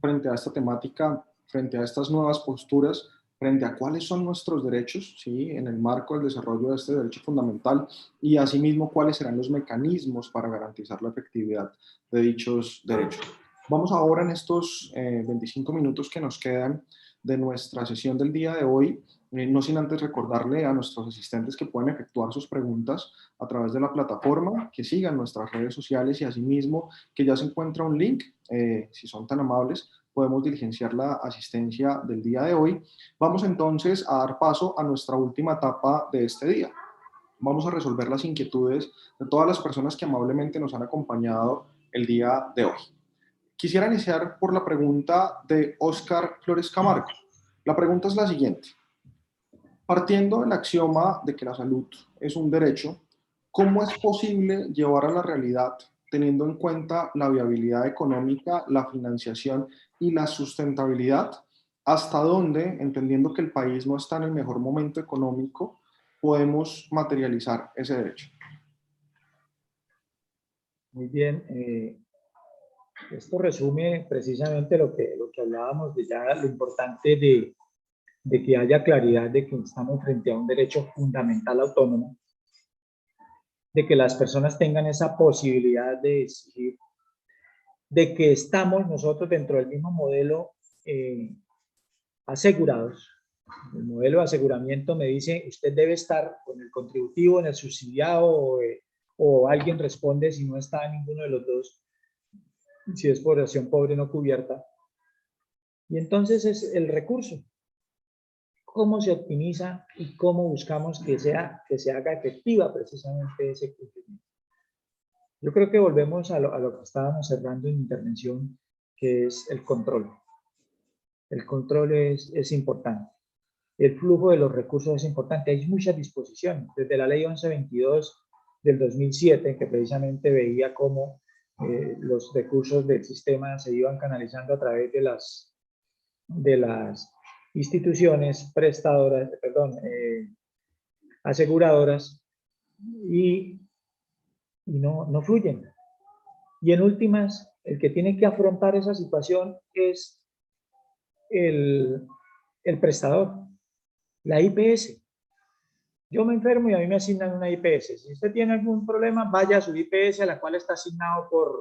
frente a esta temática, frente a estas nuevas posturas, frente a cuáles son nuestros derechos, ¿sí?, en el marco del desarrollo de este derecho fundamental y asimismo cuáles serán los mecanismos para garantizar la efectividad de dichos derechos. Vamos ahora en estos 25 minutos que nos quedan de nuestra sesión del día de hoy, no sin antes recordarle a nuestros asistentes que pueden efectuar sus preguntas a través de la plataforma, que sigan nuestras redes sociales y asimismo que ya se encuentra un link, si son tan amables, podemos diligenciar la asistencia del día de hoy. Vamos entonces a dar paso a nuestra última etapa de este día. Vamos a resolver las inquietudes de todas las personas que amablemente nos han acompañado el día de hoy. Quisiera iniciar por la pregunta de Óscar Flores Camargo. La pregunta es la siguiente. Partiendo del axioma de que la salud es un derecho, ¿cómo es posible llevar a la realidad, teniendo en cuenta la viabilidad económica, la financiación y la sustentabilidad? ¿Hasta dónde, entendiendo que el país no está en el mejor momento económico, podemos materializar ese derecho? Muy bien. Esto resume precisamente lo que hablábamos de ya, lo importante de que haya claridad de que estamos frente a un derecho fundamental autónomo, de que las personas tengan esa posibilidad de exigir, de que estamos nosotros dentro del mismo modelo asegurados. El modelo de aseguramiento me dice, usted debe estar con el contributivo, en el subsidiado, o alguien responde si no está en ninguno de los dos, si es población pobre no cubierta. Y entonces es el recurso. ¿Cómo se optimiza y cómo buscamos que se haga efectiva precisamente ese cumplimiento? Yo creo que volvemos a lo que estábamos cerrando en intervención, que es el control. El control es importante. El flujo de los recursos es importante. Hay muchas disposiciones. Desde la ley 1122 del 2007, que precisamente veía cómo los recursos del sistema se iban canalizando a través de las instituciones prestadoras, aseguradoras, y no fluyen. Y en últimas, el que tiene que afrontar esa situación es el prestador, la IPS. Yo me enfermo y a mí me asignan una IPS. Si usted tiene algún problema, vaya a su IPS, a la cual está asignado por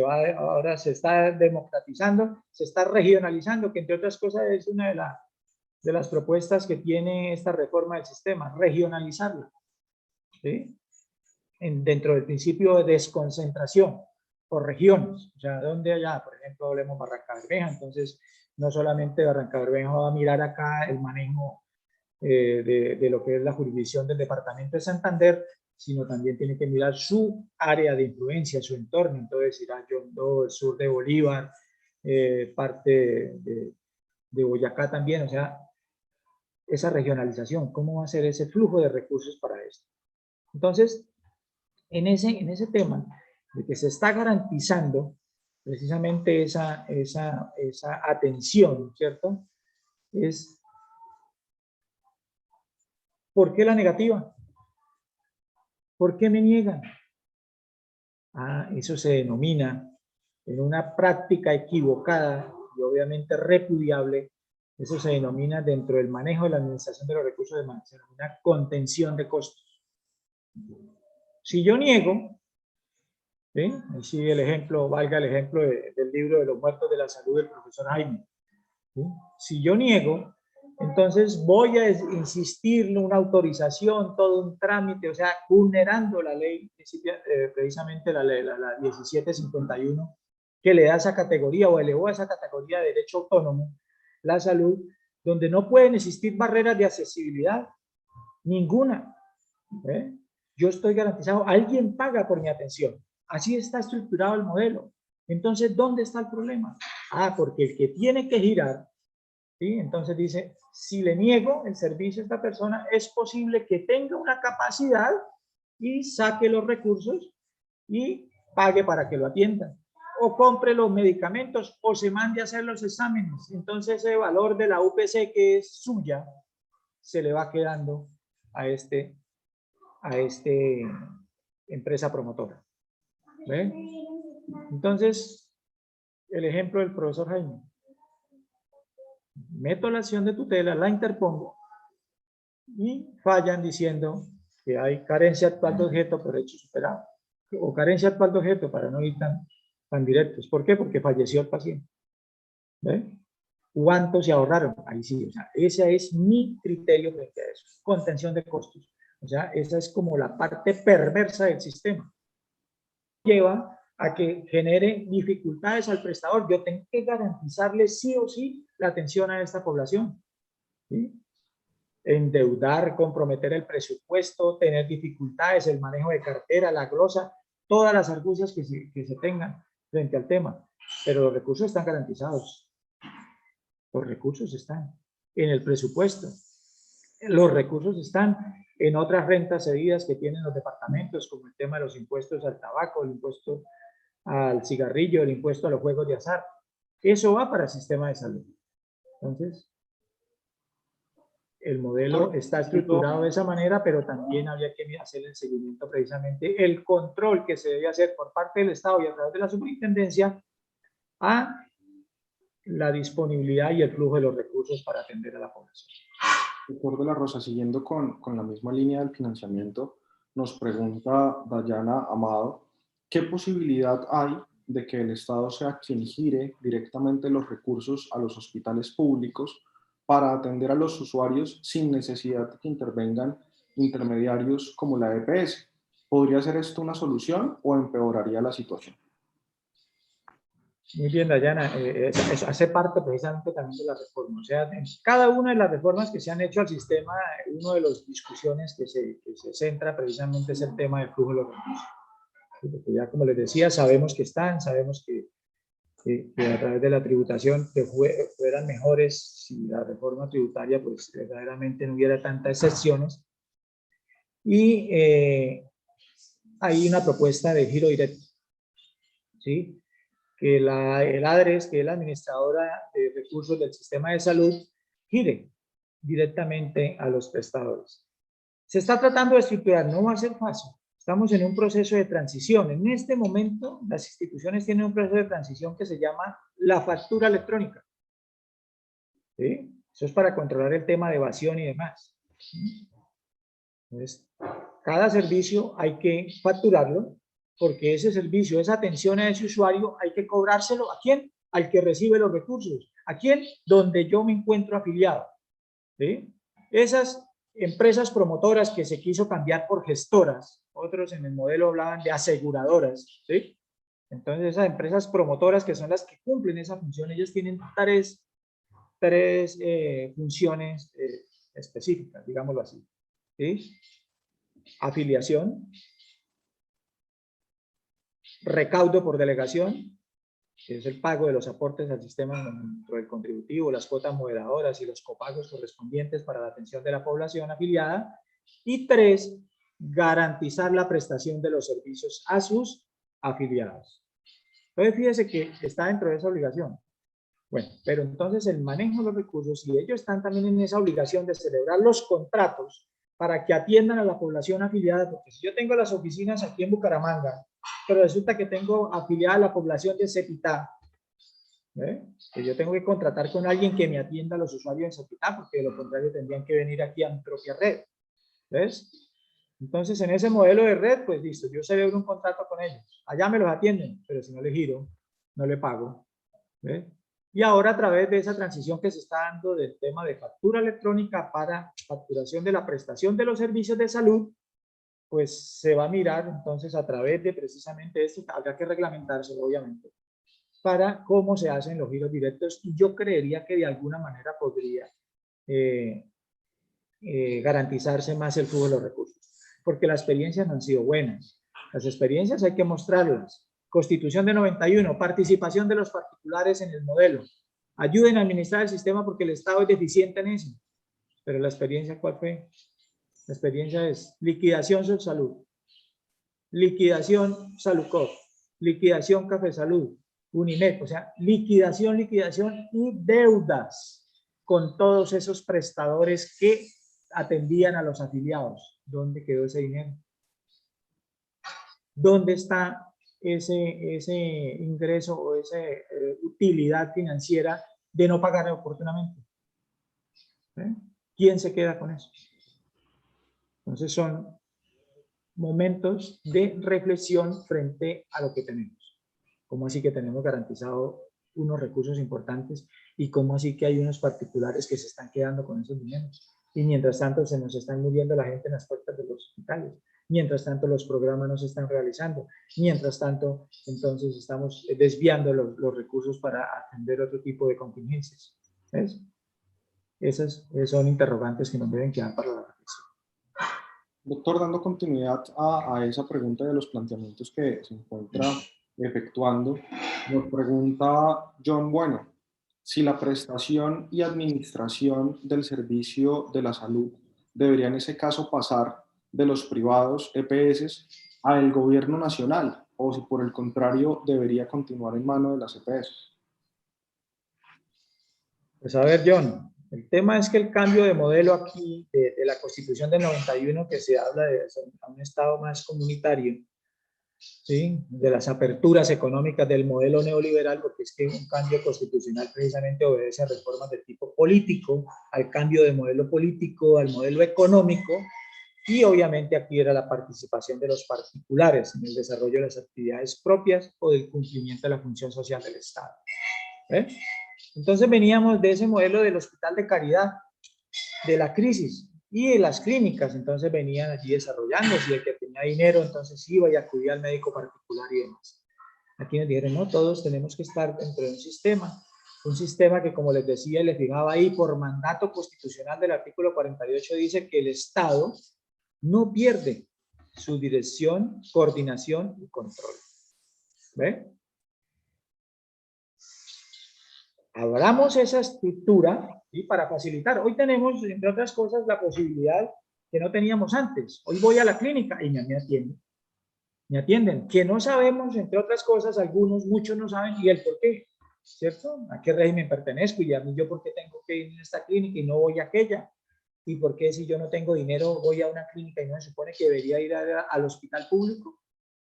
ahora se está democratizando, se está regionalizando, que entre otras cosas es una de las propuestas que tiene esta reforma del sistema, regionalizarla, ¿sí? Dentro del principio de desconcentración por regiones, o sea, donde allá, por ejemplo, hablemos Barranca Bermeja, entonces no solamente Barranca Bermeja va a mirar acá el manejo de lo que es la jurisdicción del departamento de Santander, sino también tiene que mirar su área de influencia, su entorno, entonces irá Yondó, el sur de Bolívar, parte de Boyacá también, o sea, esa regionalización, cómo va a ser ese flujo de recursos para esto. Entonces, en ese tema de que se está garantizando precisamente esa atención, ¿cierto? Es, ¿por qué la negativa? ¿Por qué me niegan? Eso se denomina, en una práctica equivocada y obviamente repudiable, eso se denomina dentro del manejo de la administración de los recursos de se denomina contención de costos. Si yo niego, ¿sí? Ahí sigue el ejemplo, valga el ejemplo del libro de los muertos de la salud del profesor Jaime. ¿Sí? Si yo niego, entonces voy a insistir en una autorización, todo un trámite, o sea, vulnerando la ley, precisamente la ley, la 1751, que le da esa categoría o elevó a esa categoría de derecho autónomo, la salud, donde no pueden existir barreras de accesibilidad, ninguna. Yo estoy garantizado, alguien paga por mi atención. Así está estructurado el modelo. Entonces, ¿dónde está el problema? Porque el que tiene que girar, ¿sí? Entonces dice, si le niego el servicio a esta persona, es posible que tenga una capacidad y saque los recursos y pague para que lo atiendan. O compre los medicamentos o se mande a hacer los exámenes. Entonces ese valor de la UPC que es suya, se le va quedando a este empresa promotora. ¿Ven? Entonces, el ejemplo del profesor Jaime. Meto la acción de tutela, la interpongo y fallan diciendo que hay carencia actual de objeto por hecho superado o carencia actual de objeto para no ir tan directos. ¿Por qué? Porque falleció el paciente. ¿Ven? ¿Cuánto se ahorraron? Ahí sí, o sea, ese es mi criterio frente a eso. Contención de costos. O sea, esa es como la parte perversa del sistema. Lleva a que genere dificultades al prestador. Yo tengo que garantizarle sí o sí la atención a esta población. ¿Sí? Endeudar, comprometer el presupuesto, tener dificultades, el manejo de cartera, la glosa, todas las argucias que se tengan frente al tema. Pero los recursos están garantizados. Los recursos están en el presupuesto. Los recursos están en otras rentas cedidas que tienen los departamentos, como el tema de los impuestos al tabaco, el impuesto al cigarrillo, el impuesto a los juegos de azar. Eso va para el sistema de salud. Entonces, el modelo está estructurado de esa manera, pero también había que hacer el seguimiento precisamente, el control que se debe hacer por parte del Estado y a través de la superintendencia a la disponibilidad y el flujo de los recursos para atender a la población. Doctor de la Rosa, siguiendo con la misma línea del financiamiento, nos pregunta Dayana Amado, ¿qué posibilidad hay de que el Estado sea quien gire directamente los recursos a los hospitales públicos para atender a los usuarios sin necesidad de que intervengan intermediarios como la EPS? ¿Podría ser esto una solución o empeoraría la situación? Muy bien, Dayana, eso hace parte precisamente también de la reforma. O sea, en cada una de las reformas que se han hecho al sistema, una de las discusiones que se centra precisamente es el tema del flujo de los recursos. Porque ya, como les decía, sabemos que sabemos que a través de la tributación que fueran mejores si la reforma tributaria pues verdaderamente no hubiera tantas excepciones. Y hay una propuesta de giro directo, ¿sí? Que el ADRES, que es la administradora de recursos del sistema de salud, gire directamente a los prestadores. Se está tratando de estructurar, no va a ser fácil. Estamos en un proceso de transición. En este momento, las instituciones tienen un proceso de transición que se llama la factura electrónica. ¿Sí? Eso es para controlar el tema de evasión y demás. Entonces, cada servicio hay que facturarlo porque ese servicio, esa atención a ese usuario, hay que cobrárselo ¿a quién? Al que recibe los recursos. ¿A quién? Donde yo me encuentro afiliado. ¿Sí? Esas empresas promotoras que se quiso cambiar por gestoras, otros en el modelo hablaban de aseguradoras, ¿sí? Entonces esas empresas promotoras que son las que cumplen esa función, ellas tienen tres funciones específicas, digámoslo así, ¿sí? Afiliación, recaudo por delegación, que es el pago de los aportes al sistema dentro del contributivo, las cuotas moderadoras y los copagos correspondientes para la atención de la población afiliada. Y 3, garantizar la prestación de los servicios a sus afiliados. Entonces, fíjese que está dentro de esa obligación. Bueno, pero entonces el manejo de los recursos, y ellos están también en esa obligación de celebrar los contratos para que atiendan a la población afiliada, porque si yo tengo las oficinas aquí en Bucaramanga, pero resulta que tengo afiliada a la población de Cepitá, que yo tengo que contratar con alguien que me atienda a los usuarios en Cepitá, porque de lo contrario tendrían que venir aquí a mi propia red. ¿Ves? Entonces, en ese modelo de red, pues listo, yo celebro un contrato con ellos. Allá me los atienden, pero si no le giro, no le pago. ¿Ves? Y ahora a través de esa transición que se está dando del tema de factura electrónica para facturación de la prestación de los servicios de salud, pues se va a mirar entonces a través de precisamente esto, habrá que reglamentarse obviamente, para cómo se hacen los giros directos, y yo creería que de alguna manera podría garantizarse más el flujo de los recursos, porque las experiencias no han sido buenas. Las experiencias hay que mostrarlas. Constitución de 91, participación de los particulares en el modelo. Ayuden a administrar el sistema porque el Estado es deficiente en eso. Pero la experiencia, ¿cuál fue? La experiencia es liquidación Salud, liquidación Saludcop, liquidación Café Salud, Unimed, o sea, liquidación y deudas con todos esos prestadores que atendían a los afiliados. ¿Dónde quedó ese dinero? ¿Dónde está ese ingreso o esa utilidad financiera de no pagar oportunamente? ¿Quién se queda con eso? Entonces son momentos de reflexión frente a lo que tenemos. ¿Cómo así que tenemos garantizado unos recursos importantes y cómo así que hay unos particulares que se están quedando con esos dineros? Y mientras tanto se nos están muriendo la gente en las puertas de los hospitales. Mientras tanto los programas no se están realizando. Mientras tanto, entonces estamos desviando los recursos para atender otro tipo de contingencias. ¿Ves? Esas son interrogantes que nos deben quedar para la reflexión. Doctor, dando continuidad a esa pregunta de los planteamientos que se encuentra efectuando, nos pregunta John Bueno, si la prestación y administración del servicio de la salud debería en ese caso pasar de los privados EPS al gobierno nacional, o si por el contrario debería continuar en manos de las EPS. Pues a ver, John, el tema es que el cambio de modelo aquí de la Constitución del 91, que se habla de un Estado más comunitario, ¿sí? De las aperturas económicas del modelo neoliberal, porque es que un cambio constitucional precisamente obedece a reformas de tipo político, al cambio de modelo político, al modelo económico, y obviamente aquí era la participación de los particulares en el desarrollo de las actividades propias o del cumplimiento de la función social del Estado. Entonces veníamos de ese modelo del hospital de caridad, de la crisis y de las clínicas, entonces venían allí desarrollándose, y el que tenía dinero entonces iba y acudía al médico particular y demás. Aquí nos dijeron, no, todos tenemos que estar dentro de un sistema que, como les decía y les fijaba ahí, por mandato constitucional del artículo 48 dice que el Estado no pierde su dirección, coordinación y control. ¿Ve? Abramos esa estructura y para facilitar. Hoy tenemos, entre otras cosas, la posibilidad que no teníamos antes. Hoy voy a la clínica y me atienden. Me atienden. Que no sabemos, entre otras cosas, algunos, muchos no saben, y el por qué, ¿cierto? ¿A qué régimen pertenezco? Y a mí, ¿yo por qué tengo que ir a esta clínica y no voy a aquella? ¿Y por qué si yo no tengo dinero voy a una clínica y no se supone que debería ir al hospital público?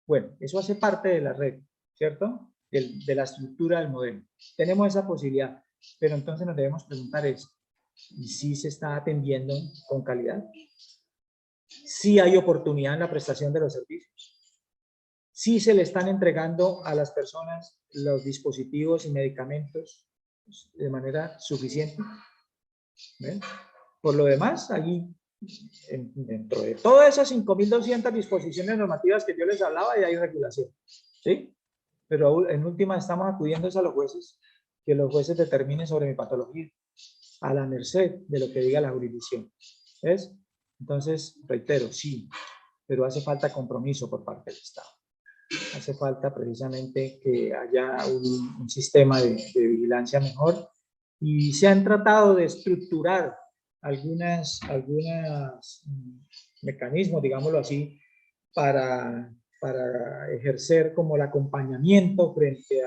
Bueno, eso hace parte de la red, ¿cierto? De la estructura del modelo. Tenemos esa posibilidad, pero entonces nos debemos preguntar es, ¿y si se está atendiendo con calidad? ¿Si hay oportunidad en la prestación de los servicios? sí se le están entregando a las personas los dispositivos y medicamentos de manera suficiente. ¿Ven? Por lo demás, allí, dentro de todas esas 5.200 disposiciones normativas que yo les hablaba, ya hay regulación, ¿sí? Pero en última estamos acudiendo a los jueces, que los jueces determinen sobre mi patología, a la merced de lo que diga la jurisdicción. ¿Ves? Entonces, reitero, sí, pero hace falta compromiso por parte del Estado. Hace falta precisamente que haya un sistema de vigilancia mejor, y se han tratado de estructurar algunos mecanismos, digámoslo así, para ejercer como el acompañamiento frente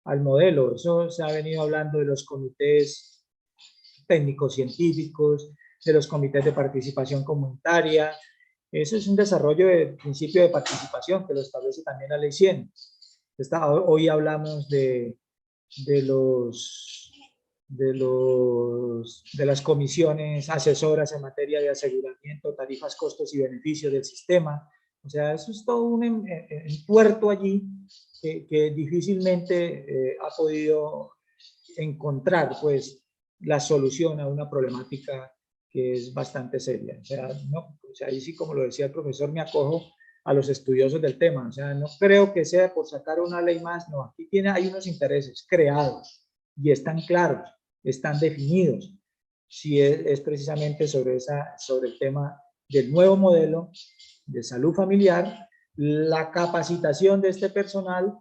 al modelo. Eso se ha venido hablando de los comités técnicos científicos, de los comités de participación comunitaria. Eso es un desarrollo del principio de participación que lo establece también la Ley 100. Hoy hablamos de las comisiones asesoras en materia de aseguramiento, tarifas, costos y beneficios del sistema. O sea, eso es todo un puerto allí que difícilmente ha podido encontrar, pues, la solución a una problemática que es bastante seria. O sea, no, o sea, ahí sí, como lo decía el profesor, me acojo a los estudiosos del tema. O sea, no creo que sea por sacar una ley más, no, aquí hay unos intereses creados y están claros, están definidos. Si es precisamente sobre el tema del nuevo modelo de salud familiar, la capacitación de este personal,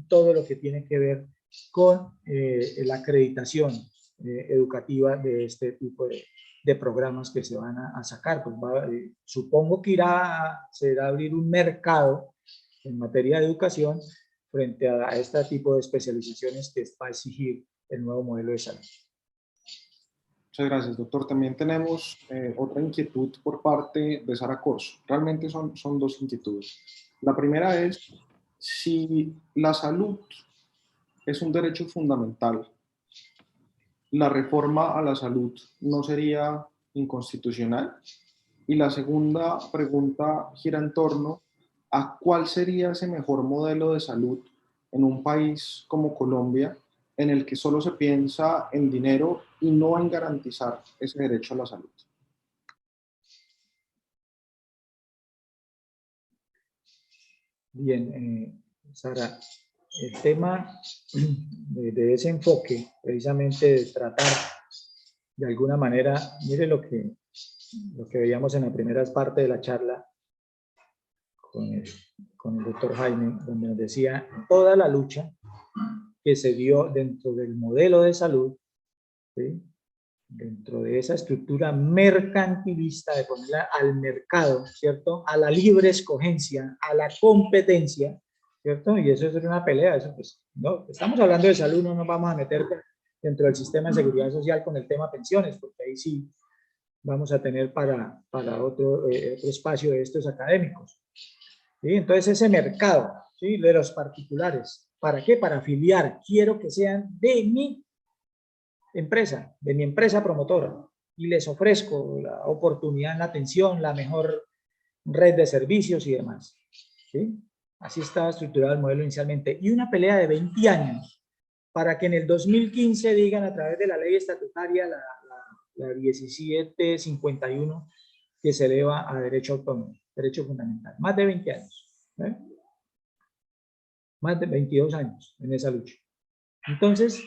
todo lo que tiene que ver con la acreditación educativa de este tipo de programas que se van a sacar. Pues supongo que se irá a abrir un mercado en materia de educación frente a este tipo de especializaciones que va a exigir el nuevo modelo de salud. Muchas gracias, doctor. También tenemos otra inquietud por parte de Sara Corso. Realmente son dos inquietudes. La primera es si la salud es un derecho fundamental, ¿la reforma a la salud no sería inconstitucional? Y la segunda pregunta gira en torno a cuál sería ese mejor modelo de salud en un país como Colombia, en el que solo se piensa en dinero y no en garantizar ese derecho a la salud. Bien, Sara, el tema de ese enfoque, precisamente de tratar de alguna manera, mire lo que veíamos en la primera parte de la charla con el doctor Jaime, donde nos decía toda la lucha que se dio dentro del modelo de salud, ¿sí? Dentro de esa estructura mercantilista de ponerla al mercado, ¿cierto? A la libre escogencia, a la competencia, ¿cierto? Y eso es una pelea, eso pues, no, estamos hablando de salud, no nos vamos a meter dentro del sistema de seguridad social con el tema pensiones, porque ahí sí vamos a tener para otro espacio de estos académicos. ¿Sí? Entonces ese mercado, ¿sí? De los particulares, ¿para qué? Para afiliar, quiero que sean de mi empresa, de mi empresa promotora, y les ofrezco la oportunidad en la atención, la mejor red de servicios y demás. ¿Sí? Así estaba estructurado el modelo inicialmente. Y una pelea de 20 años para que en el 2015 digan a través de la ley estatutaria, la 1751, que se eleva a derecho autónomo, derecho fundamental. Más de 20 años. ¿Eh? Más de 22 años en esa lucha. Entonces,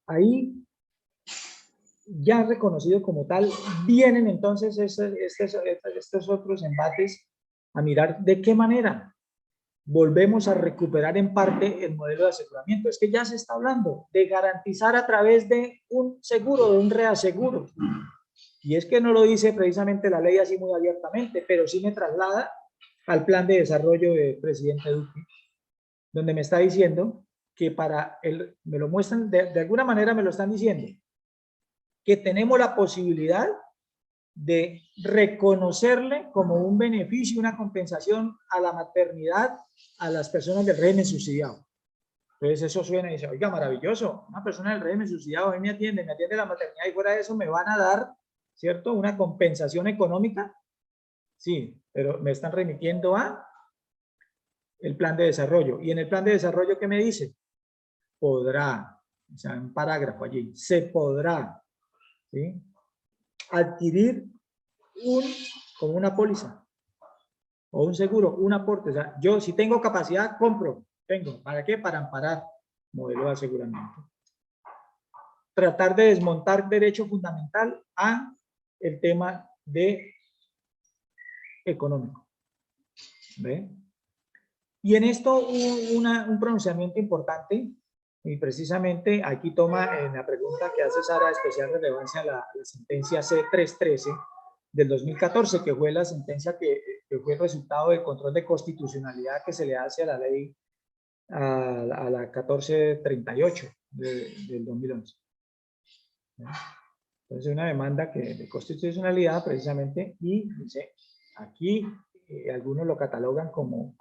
ahí, ya reconocido como tal, vienen entonces estos otros embates a mirar de qué manera volvemos a recuperar en parte el modelo de aseguramiento. Es que ya se está hablando de garantizar a través de un seguro, de un reaseguro. Y es que no lo dice precisamente la ley así muy abiertamente, pero sí me traslada al plan de desarrollo del presidente Duque, donde me está diciendo que me lo muestran, de alguna manera me lo están diciendo, que tenemos la posibilidad de reconocerle como un beneficio, una compensación a la maternidad a las personas del régimen subsidiado. Entonces eso suena y dice, oiga, maravilloso, una persona del régimen subsidiado a mí me atiende la maternidad y fuera de eso me van a dar, ¿cierto?, una compensación económica. Sí, pero me están remitiendo a el plan de desarrollo. Y en el plan de desarrollo, ¿qué me dice? Podrá, o sea, un parágrafo allí, se podrá, ¿sí?, adquirir como una póliza o un seguro, un aporte. O sea, yo si tengo capacidad, compro. Tengo. ¿Para qué? Para amparar modelo de aseguramiento. Tratar de desmontar derecho fundamental a el tema de económico. ¿Ve? Y en esto un pronunciamiento importante, y precisamente aquí toma en la pregunta que hace Sara especial relevancia la sentencia C313 del 2014, que fue la sentencia que fue el resultado del control de constitucionalidad que se le hace a la ley, a la 1438 del 2011. Entonces, una demanda de constitucionalidad precisamente, y dice, aquí algunos lo catalogan como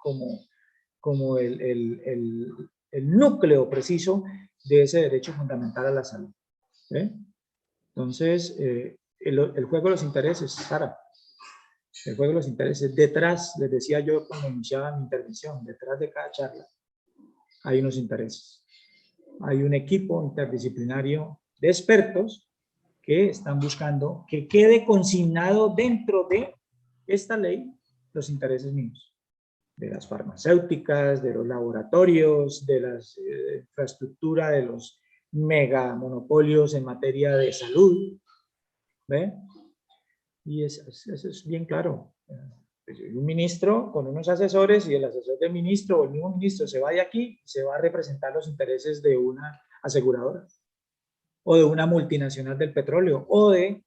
el núcleo preciso de ese derecho fundamental a la salud. Entonces, el juego de los intereses, Sara, el juego de los intereses, detrás, les decía yo cuando iniciaba mi intervención, detrás de cada charla hay unos intereses. Hay un equipo interdisciplinario de expertos que están buscando que quede consignado dentro de esta ley los intereses mismos, de las farmacéuticas, de los laboratorios, de la infraestructura, de los mega monopolios en materia de salud. ¿Ve? Y eso es bien claro. Un ministro con unos asesores, y el asesor del ministro o el mismo ministro se va de aquí y se va a representar los intereses de una aseguradora o de una multinacional del petróleo o de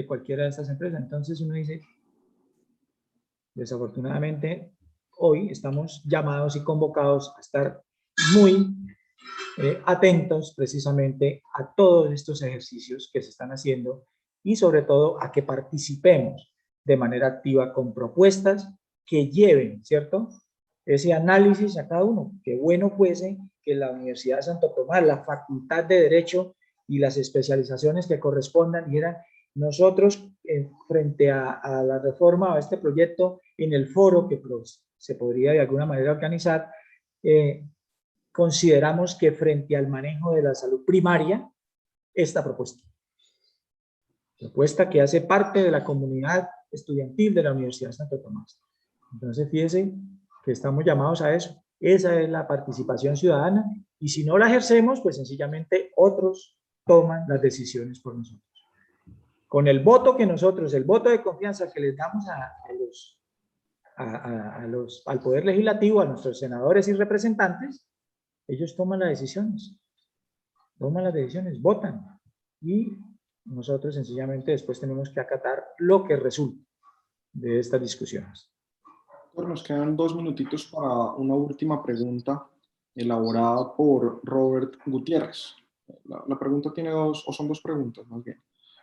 cualquiera de estas empresas. Entonces uno dice, desafortunadamente, hoy estamos llamados y convocados a estar muy atentos precisamente a todos estos ejercicios que se están haciendo y sobre todo a que participemos de manera activa con propuestas que lleven, ¿cierto?, ese análisis a cada uno. Qué bueno fuese que la Universidad de Santo Tomás, la Facultad de Derecho y las especializaciones que correspondan dijeran, nosotros frente a la reforma o a este proyecto, en el foro que se podría de alguna manera organizar, consideramos que frente al manejo de la salud primaria, esta propuesta que hace parte de la comunidad estudiantil de la Universidad de Santo Tomás. Entonces, fíjense que estamos llamados a eso. Esa es la participación ciudadana, y si no la ejercemos, pues sencillamente otros toman las decisiones por nosotros. Con el voto que nosotros, el voto de confianza que les damos al Poder Legislativo, a nuestros senadores y representantes, ellos toman las decisiones, votan, y nosotros sencillamente después tenemos que acatar lo que resulte de estas discusiones. Nos quedan 2 minutitos para una última pregunta elaborada por Robert Gutiérrez. La pregunta tiene son dos preguntas más bien.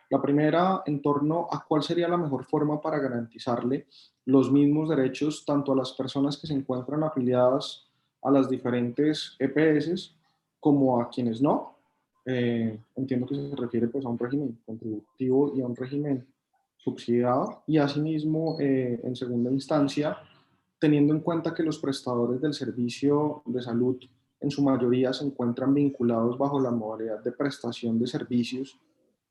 La primera, en torno a cuál sería la mejor forma para garantizarle los mismos derechos tanto a las personas que se encuentran afiliadas a las diferentes EPS como a quienes no. Entiendo que se refiere pues a un régimen contributivo y a un régimen subsidiado, y asimismo en segunda instancia, teniendo en cuenta que los prestadores del servicio de salud en su mayoría se encuentran vinculados bajo la modalidad de prestación de servicios,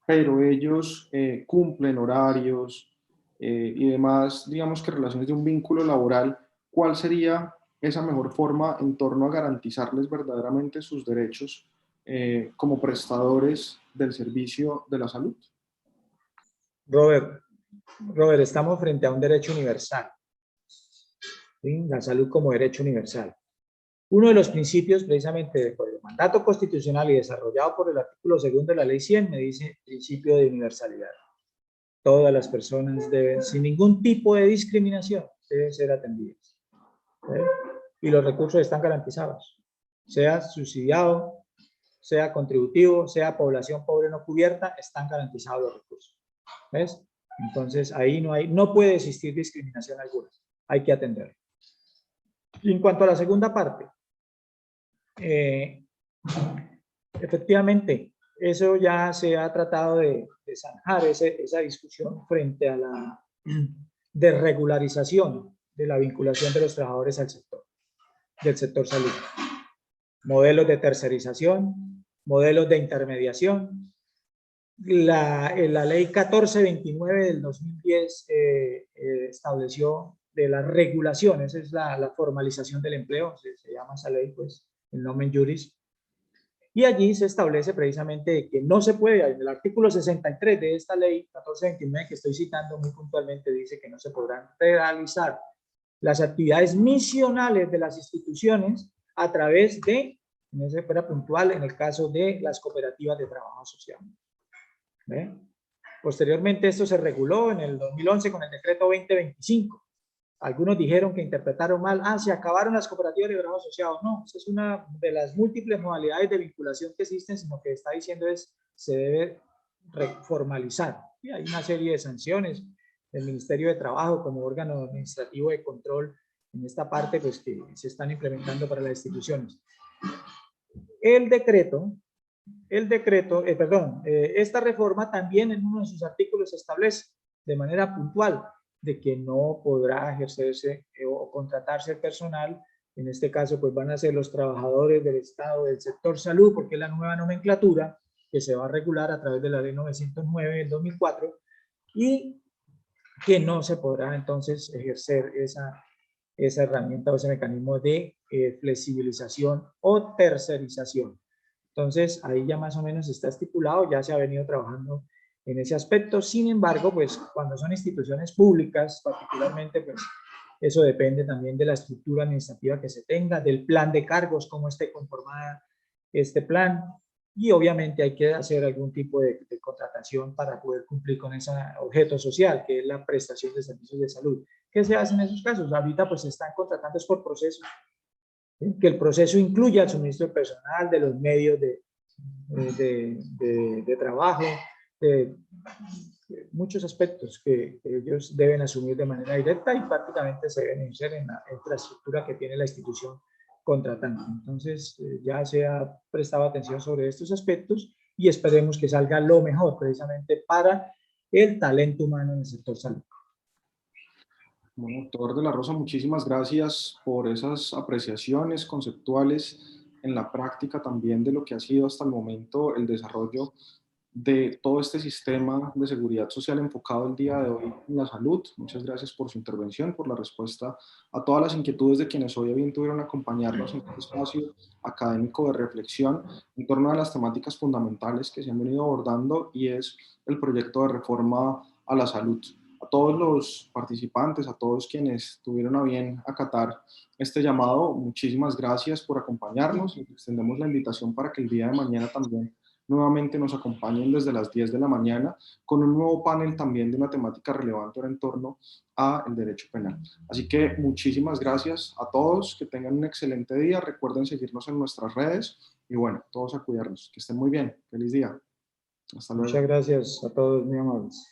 pero ellos cumplen horarios y demás, digamos que relaciones de un vínculo laboral, ¿cuál sería esa mejor forma en torno a garantizarles verdaderamente sus derechos como prestadores del servicio de la salud? Robert, estamos frente a un derecho universal. ¿Sí? La salud como derecho universal. Uno de los principios, precisamente por el mandato constitucional y desarrollado por el artículo 2 de la Ley 100, me dice principio de universalidad. Todas las personas deben, sin ningún tipo de discriminación, deben ser atendidas. ¿Sí? Y los recursos están garantizados. Sea subsidiado, sea contributivo, sea población pobre no cubierta, están garantizados los recursos. ¿Ves? Entonces, ahí no puede existir discriminación alguna. Hay que atenderlo. Y en cuanto a la segunda parte, efectivamente, eso ya se ha tratado de zanjar esa discusión frente a la desregularización de la vinculación de los trabajadores al sector. del sector salud. Modelos de tercerización, modelos de intermediación. La ley 1429 del 2010 estableció de las regulaciones, es la formalización del empleo, se llama esa ley, pues, el nomen juris. Y allí se establece precisamente que no se puede, en el artículo 63 de esta ley 1429 que estoy citando muy puntualmente, dice que no se podrán realizar las actividades misionales de las instituciones a través de, en ese fuera puntual, en el caso de las cooperativas de trabajo social. ¿Ve? Posteriormente esto se reguló en el 2011 con el decreto 2025. Algunos dijeron que interpretaron mal, se acabaron las cooperativas de trabajo asociado. No, esa es una de las múltiples modalidades de vinculación que existen, sino que está diciendo es, se debe reformalizar. Y hay una serie de sanciones del Ministerio de Trabajo como órgano administrativo de control en esta parte, pues que se están implementando para las instituciones. Esta reforma también en uno de sus artículos establece de manera puntual de que no podrá ejercerse o contratarse el personal, en este caso pues van a ser los trabajadores del Estado del sector salud, porque es la nueva nomenclatura que se va a regular a través de la ley 909 del 2004, y que no se podrá entonces ejercer esa herramienta o ese mecanismo de flexibilización o tercerización. Entonces, ahí ya más o menos está estipulado, ya se ha venido trabajando en ese aspecto. Sin embargo, pues cuando son instituciones públicas, particularmente, pues eso depende también de la estructura administrativa que se tenga, del plan de cargos, cómo esté conformada este plan, y obviamente hay que hacer algún tipo de contratación para poder cumplir con ese objeto social, que es la prestación de servicios de salud. ¿Qué se hace en esos casos? Ahorita pues se están contratando por procesos, ¿sí? Que el proceso incluya el suministro de personal, de los medios de trabajo, de muchos aspectos que ellos deben asumir de manera directa y prácticamente se deben iniciar en la infraestructura que tiene la institución contratante. Entonces, ya se ha prestado atención sobre estos aspectos y esperemos que salga lo mejor precisamente para el talento humano en el sector salud. Bueno, doctor de la Rosa, muchísimas gracias por esas apreciaciones conceptuales en la práctica también de lo que ha sido hasta el momento el desarrollo de todo este sistema de seguridad social enfocado el día de hoy en la salud. Muchas gracias por su intervención, por la respuesta a todas las inquietudes de quienes hoy bien tuvieron acompañarnos en este espacio académico de reflexión en torno a las temáticas fundamentales que se han venido abordando y es el proyecto de reforma a la salud. A todos los participantes, a todos quienes tuvieron a bien acatar este llamado, muchísimas gracias por acompañarnos y extendemos la invitación para que el día de mañana también nuevamente nos acompañen desde las 10 de la mañana con un nuevo panel también de una temática relevante en torno al derecho penal. Así que muchísimas gracias a todos, que tengan un excelente día, recuerden seguirnos en nuestras redes y bueno, todos a cuidarnos, que estén muy bien, feliz día. Hasta luego. Muchas gracias a todos, muy amables.